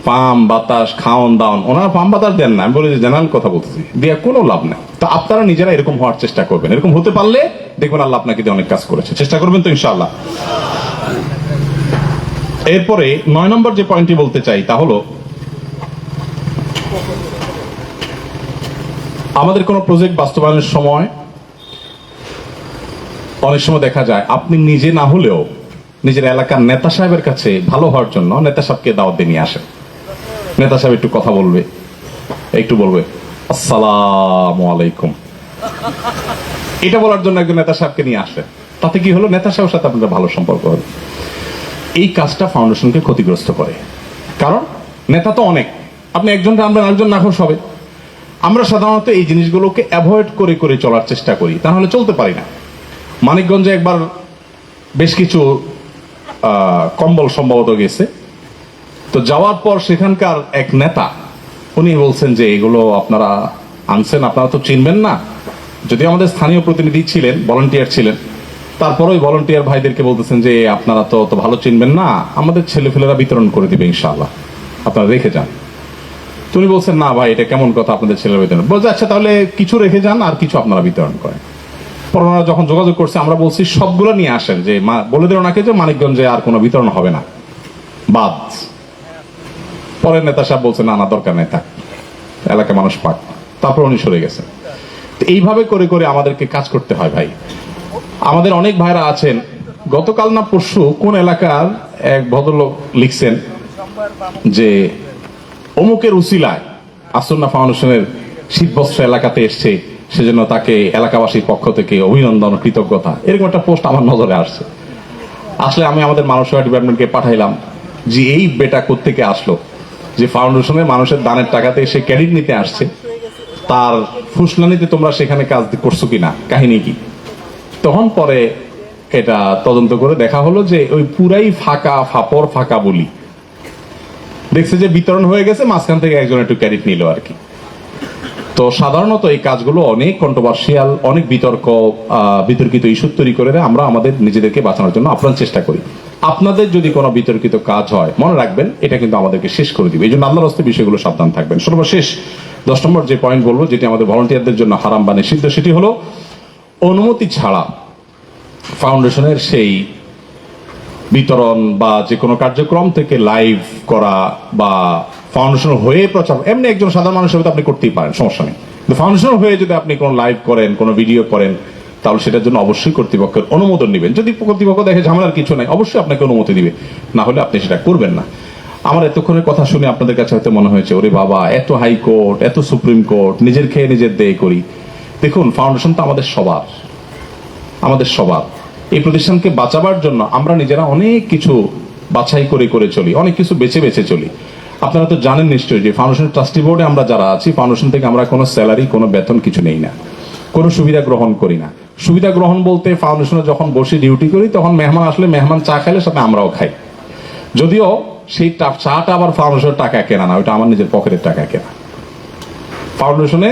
পাম বাতাস খাওন দাওন, ওনারা পাম বাতাস দেন না, আমি বলি যে জেনারেল কথা বলতেছি, দিয়ে কোনো লাভ নাই। তো আপনারা নিজেরা এরকম হওয়ার চেষ্টা করবেন, এরকম হতে পারলে দেখবেন আল্লাহ আপনাকে দিয়ে অনেক কাজ করেছে, চেষ্টা করবেন তো ইনশাআল্লাহ। এরপরে 9 নম্বর যে পয়েন্টটি বলতে চাই তা হলো, আমাদের কোনো প্রজেক্ট বাস্তবায়নের সময় অনেক সময় দেখা যায় আপনি নিজে না হলেও নিজের এলাকার নেতা সাহেবের কাছে ভালো হওয়ার জন্য নেতা সাহেবকে দাওয়াত দিয়ে নিয়ে আসেন। নেতা সাহেব একটু কথা বলবে, একটু বলবে আসসালামু আলাইকুম, এটা বলার জন্য একজন নেতা সাহেবকে নিয়ে আসেন। তাতে কি হলো, নেতা সাহেবের সাথে আপনাদের ভালো সম্পর্ক হলো। এই কাজটা ফাউন্ডেশনকে ক্ষতিগ্রস্ত করে, কারণ নেতা তো অনেক, আপনি একজন আনবেন, আরেকজন নাখোশ হবে। আমরা সাধারণত এই জিনিসগুলোকে অ্যাভয়েড করে করে চলার চেষ্টা করি, তাহলে চলতে পারি না। মানিকগঞ্জে একবার বেশ কিছু কম্বল সম্ভবত গেছে, তো যাওয়ার পর সেখানকার এক নেতা উনি বলছেন যে এগুলো আপনারা আনছেন, আপনারা তো চিনবেন না। যদি আমাদের স্থানীয় প্রতিনিধি ছিলেন, ভলান্টিয়ার ছিলেন, তারপরে ওই ভলান্টিয়ার ভাইদেরকে বলতেছেন যে আপনারা তো ভালো চিনবেন না, আমাদের ছেলেফেলেরা বিতরণ করে দিবে ইনশাআল্লাহ, আপনারা রেখে যান। তুমি বলছেন না ভাই এটা কেমন কথা, আপনাদের ছেলেরা বিতরণ, বলছে আচ্ছা তাহলে কিছু রেখে যান আর কিছু আপনারা বিতরণ করেন। পরে ওনারা যখন যোগাযোগ করছে আমরা বলছি সবগুলো নিয়ে আসেন, যে বলে দিল ওনাকে যে মানিকগঞ্জে আর কোনো বিতরণ হবে না, বাদ। পরে নেতা সাহেব বলছে না না দরকার নেই, থাক, এলাকার মানুষ পাক। তারপর উনি সরে গেছেন। তো এইভাবে করে করে আমাদেরকে কাজ করতে হয় ভাই। আমাদের অনেক ভাইরা আছেন, গতকাল না পরশু কোন এলাকার এক ভদ্রলোক লিখছেন যে অমুকের উসিলায় আসন্না ফাউন্ডেশনের শীতবস্ত্র এলাকাতে এসছে, সেজন্য তাকে এলাকাবাসীর পক্ষ থেকে অভিনন্দন কৃতজ্ঞতা, এরকম একটা পোস্ট আমার নজরে আসছে। আসলে আমি আমাদের মানব সেবা ডিপার্টমেন্টকে পাঠাইলাম যে এই বেটা কোত্থেকে আসলো, যে ফাউন্ডেশনের মানুষের দানের টাকাতে সে ক্রেডিট নিতে আসছে, তার ফুসলানিতে তোমরা সেখানে কাজ করছো কিনা, কাহিনী কি। তখন পরে এটা তদন্ত করে দেখা হলো যে ওই পুরাই ফাঁকা ফাপড় ফাঁকা বলি, দেখছে যে বিতরণ হয়ে গেছে, মাঝখান থেকে একজন একটু ক্রেডিট নিল আর কি। তো সাধারণত এই কাজগুলো অনেক কন্ট্রোভার্সিয়াল, অনেক বিতর্কিত ইস্যু তৈরি করে দেয়। আমরা আমাদের নিজেদেরকে বাঁচানোর জন্য আপ্রাণ চেষ্টা করি। আপনাদের যদি কোনো বিতর্কিত কাজ হয় মনে রাখবেন এটা কিন্তু আমাদেরকে শেষ করে দিবে, এই জন্য আল্লাহর হস্তে বিষয়গুলো সাবধান থাকবেন। সর্বশেষ 10 নম্বর যে পয়েন্ট বলবো, যেটি আমাদের ভলান্টিয়ারদের জন্য হারাম বা নিষিদ্ধ, সেটি হলো অনুমতি ছাড়া ফাউন্ডেশনের সেই বিতরণ বা যে কোনো কার্যক্রম থেকে লাইভ করা বা ফাউন্ডেশন হয়ে প্রচার, এমনি একজন সাধারণ মানুষ হিসেবে আপনি করতেই পারেন, সমস্যা নেই। ফাউন্ডেশন হয়ে যদি আপনি কোনো লাইভ করেন, কোনো ভিডিও করেন, তাহলে সেটার জন্য অবশ্যই কর্তৃপক্ষের অনুমোদন নেবেন। যদি কর্তৃপক্ষ দেখে ঝামেলার কিছু নাই, অবশ্যই আপনাকে অনুমতি দিবে, না হলে আপনি সেটা করবেন না। আমার এতক্ষণের কথা শুনে আপনাদের কাছে হয়তো মনে হয়েছে ওরে বাবা এত হাইকোর্ট, এত সুপ্রিম কোর্ট, নিজের খেয়ে নিজের দেয় করি। দেখুন, ফাউন্ডেশন তো আমাদের সবার, আমাদের সবার। এই প্রতিষ্ঠানকে বাঁচাবার জন্য আমরা নিজেরা অনেক কিছু বাছাই করে করে চলি, অনেক কিছু বেছে বেছে চলি। আপনারা তো জানেন নিশ্চয়ই যে ফাউন্ডেশন ট্রাস্টি বোর্ডে আমরা যারা আছি, ফাউন্ডেশন থেকে আমরা কোনো স্যালারি, কোনো বেতন কিছু নেই না, কোনো সুবিধা গ্রহণ করি না। সুবিধা গ্রহণ বলতে ফাউন্ডেশনে যখন বসে ডিউটি করি তখন মেহমান আসলে মেহমান চা খাইলে সাথে আমরাও খাই, যদিও সেই চাটা আবার ফাউন্ডেশনের টাকা কেনা না, ওইটা আমার নিজের পকেটের টাকা কেনা। ফাউন্ডেশনে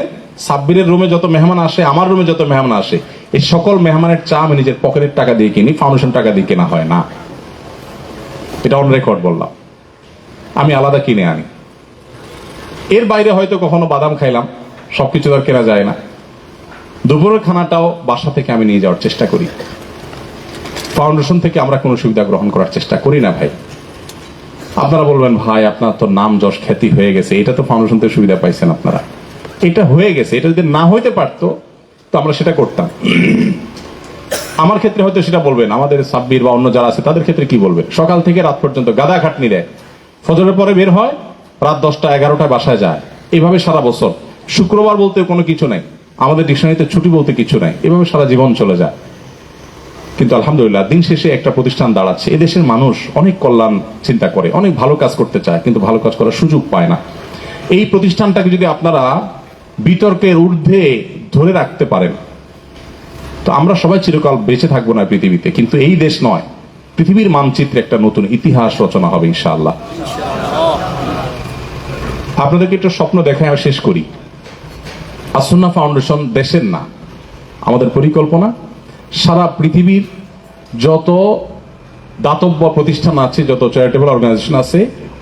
সাব্বিরের রুমে যত মেহমান আসে, আমার রুমে যত মেহমান আসে, এই সকল মেহমানের চা আমি নিজের পকেটের টাকা দিয়ে কিনি, ফাউন্ডেশন টাকা দিয়ে কেনা হয় না। এটা অন রেকর্ড বললাম, আমি আলাদা কিনে আনি। এর বাইরে হয়তো কখনো বাদাম খাইলাম, সবকিছু আর কেনা যায় না। দুপুরের খানাটাও বাসা থেকে আমি নিয়ে যাওয়ার চেষ্টা করি। ফাউন্ডেশন থেকে আমরা কোনো সুবিধা গ্রহণ করার চেষ্টা করি না ভাই। আপনারা বলবেন ভাই আপনার তো নাম যশ খ্যাতি হয়ে গেছে, এটা তো ফাউন্ডেশন থেকে সুবিধা পাইছেন আপনারা। এটা হয়ে গেছে, এটা যদি না হইতে পারতো তো আমরা সেটা করতাম। আমার ক্ষেত্রে হয়তো সেটা বলবেন, আমাদের সাব্বির বা অন্য যারা আছে তাদের ক্ষেত্রে কি বলবে, সকাল থেকে রাত পর্যন্ত গাদা খাটনি দেয়, ফজরের পরে বের হয়, রাত 10টা 11টায় বাসায় যায়, এইভাবে সারা বছর। শুক্রবার বলতে কোনো কিছু নাই, আমাদের ডিকশনারিতে ছুটি বলতে কিছু নাই, এভাবে সারা জীবন চলে যায়। কিন্তু আলহামদুলিল্লাহ দিন শেষে একটা প্রতিষ্ঠান দাঁড়াচ্ছে। এদেশের মানুষ অনেক কল্যাণ চিন্তা করে, অনেক ভালো কাজ করতে চায়, কিন্তু ভালো কাজ করার সুযোগ পায় না। এই প্রতিষ্ঠানটাকে যদি আপনারা বিতর্কের ঊর্ধ্বে ধরে রাখতে পারেন তো আমরা সবাই চিরকাল বেঁচে থাকবো না পৃথিবীতে, কিন্তু এই দেশ নয়, পৃথিবীর মানচিত্রে একটা নতুন ইতিহাস রচনা হবে ইনশাআল্লাহ। আপনাদেরকে একটু স্বপ্ন দেখায় আমি শেষ করি। আসুন্নাহ ফাউন্ডেশন দেশের না, আমাদের পরিকল্পনা সারা পৃথিবীর যত দাতব্য প্রতিষ্ঠান আছে, যত চ্যারিটেবল অর্গানাইজেশন আছে,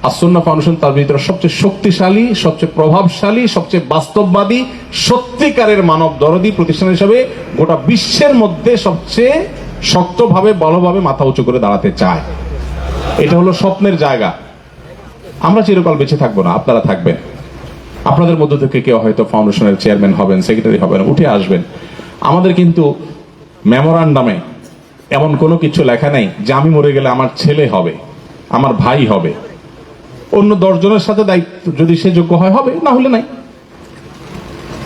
আসুন্নাহ ফাউন্ডেশন তার ভিতরে সবচেয়ে শক্তিশালী, সবচেয়ে প্রভাবশালী, সবচেয়ে বাস্তববাদী, সত্যিকারের মানব দরদী প্রতিষ্ঠান হিসেবে গোটা বিশ্বের মধ্যে সবচেয়ে শক্তভাবে ভালোভাবে মাথা উঁচু করে দাঁড়াতে চায়। এটা হলো স্বপ্নের জায়গা। আমরা চিরকাল বেঁচে থাকবো না, আপনারা থাকবেন। আপনাদের মধ্য থেকে কেউ হয়তো ফাউন্ডেশনের চেয়ারম্যান হবেন, সেক্রেটারি হবেন, উঠে আসবেন। আমাদের কিন্তু মেমোরান্ডামে এমন কোনো কিছু লেখা নেই যে আমি মরে গেলে আমার ছেলে হবে, আমার ভাই হবে, অন্য 10 জনের সাথে দায়িত্ব যদি সে যোগ্য হয় হবে, না হলে নাই।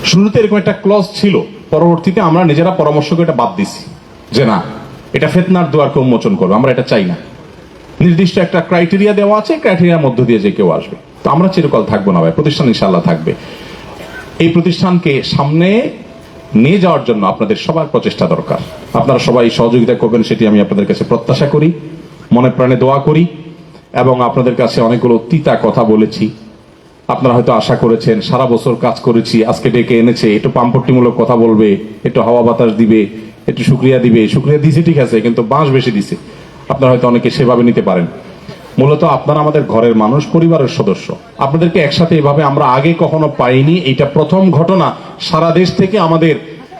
শুরুতে এরকম একটা ক্লজ ছিল, পরবর্তীতে আমরা নিজেরা পরামর্শ করে এটা বাদ দিছি যে না, এটা ফিতনার দুয়ারকে উন্মোচন করবে, আমরা এটা চাই না। নির্দিষ্ট একটা ক্রাইটেরিয়া দেওয়া আছে, ক্রাইটেরিয়ার মধ্য দিয়ে যে কেউ আসবে। তো আমরা চিরকাল থাকবো না ভাই, প্রতিষ্ঠান ইনশাআল্লাহ থাকবে। এই প্রতিষ্ঠানকে সামনে নিয়ে যাওয়ার জন্য আপনাদের সবার প্রচেষ্টা দরকার। আপনারা সবাই সহযোগিতা করবেন সেটি আমি আপনাদের কাছে প্রত্যাশা করি, মনে প্রাণে দোয়া করি। এবং আপনাদের কাছে অনেকগুলো তিতা কথা বলেছি, আপনারা হয়তো আশা করেছেন, সারা বছর কাজ করেছি, আজকে ডেকে এনেছে, একটু পাম্পট্টিমূলক কথা বলবে, একটু হাওয়া বাতাস দিবে, একটু শুকরিয়া দিবে। শুকরিয়া দিছে ঠিক আছে, কিন্তু বাঁশ বেশি দিছে। আপনারা হয়তো অনেকে সেভাবে নিতে পারেন। মূলত আপনারা আমাদের ঘরের মানুষ, পরিবারের সদস্য। আপনাদেরকে একসাথে এভাবে আমরা আগে কখনো পাইনি, এটা প্রথম ঘটনা। সারা দেশ থেকে আমাদের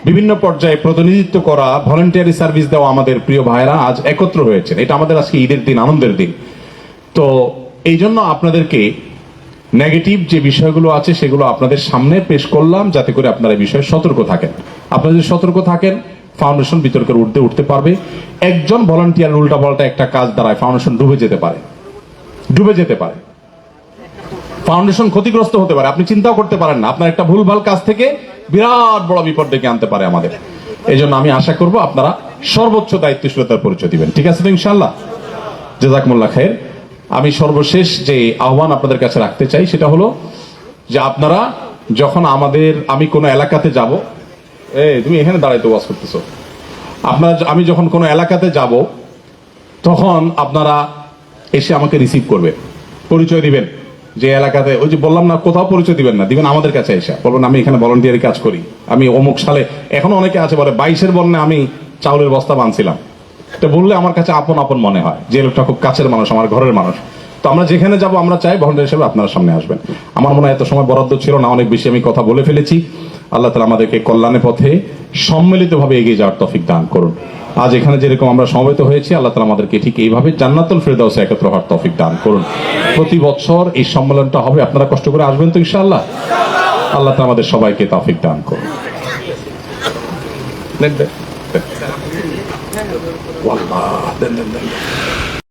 বিভিন্ন পর্যায়ে প্রতিনিধিত্ব করা, ভলেন্টিয়ারি সার্ভিস দেওয়া আমাদের প্রিয় ভাইরা আজ একত্র হয়েছেন। এটা আমাদের আজকে ঈদের দিন, আনন্দের দিন। তো এই জন্য আপনাদেরকে নেগেটিভ যে বিষয়গুলো আছে সেগুলো আপনাদের সামনে পেশ করলাম, যাতে করে আপনারা এই বিষয়ে সতর্ক থাকেন। আপনারা যদি সতর্ক থাকেন, ফাউন্ডেশন বিতর্কের ঊর্ধ্বে উঠতে পারবে। একজন ভলান্টিয়ার উল্টাপাল্টা একটা কাজ দ্বারায় ফাউন্ডেশন ডুবে যেতে পারে, ফাউন্ডেশন ক্ষতিগ্রস্ত হতে পারে। আপনি চিন্তাও করতে পারেন না, আপনার একটা ভুলভাল কাজ থেকে বিরাট বড় বিপদ ডেকে আনতে পারে আমাদের। এই জন্য আমি আশা করব আপনারা সর্বোচ্চ দায়িত্বশীলতার পরিচয় দিবেন। ঠিক আছে তো ইনশাআল্লাহ? জাযাকুমুল্লাহ খায়ের। আমি সর্বশেষ যে আহ্বান আপনাদের কাছে রাখতে চাই সেটা হলো যে আপনারা যখন আমি কোনো এলাকাতে যাব, তুমি এখানে দাঁড়াইতে ওয়াজ করতেছো, আমি যখন কোনো এলাকাতে যাব তখন আপনারা এসে আমাকে রিসিভ করবেন, পরিচয় দিবেন। যে এলাকাতে, ওই যে বললাম না, কোথাও পরিচয় দিবেন না, দিবেন আমাদের কাছে এসে বলবেন আমি এখানে ভলান্টিয়ারি কাজ করি, আমি অমুক সালে, এখনো অনেকে আছে বলে 22-এর বন্যে আমি চাউলের বস্তা বানছিলাম। এটা বললে আমার কাছে আপন আপন মনে হয় যে লোকটা খুব কাছের মানুষ, আমার ঘরের মানুষ। তো আমরা যেখানে যাব আমরা চাই ভলান্টিয়ার হিসেবে আপনারা সামনে আসবেন। আমার মনে হয় এত সময় বরাদ্দ ছিল না, অনেক বেশি আমি কথা বলে ফেলেছি। আল্লাহ তাআলা আমাদেরকে কল্যাণের পথে সম্মিলিতভাবে এগিয়ে যাওয়ার তৌফিক দান করুন। আজ এখানে যেরকম আমরা সমবেত হয়েছি, আল্লাহ তাআলা আমাদেরকে ঠিক এইভাবে জান্নাতুল ফেরদাউসে একত্র হওয়ার তৌফিক দান করুন। প্রতি বছর এই সম্মেলনটা হবে, আপনারা কষ্ট করে আসবেন তো ইনশাআল্লাহ? আল্লাহ তাআলা আমাদের সবাইকে তৌফিক দান করুন। দেন।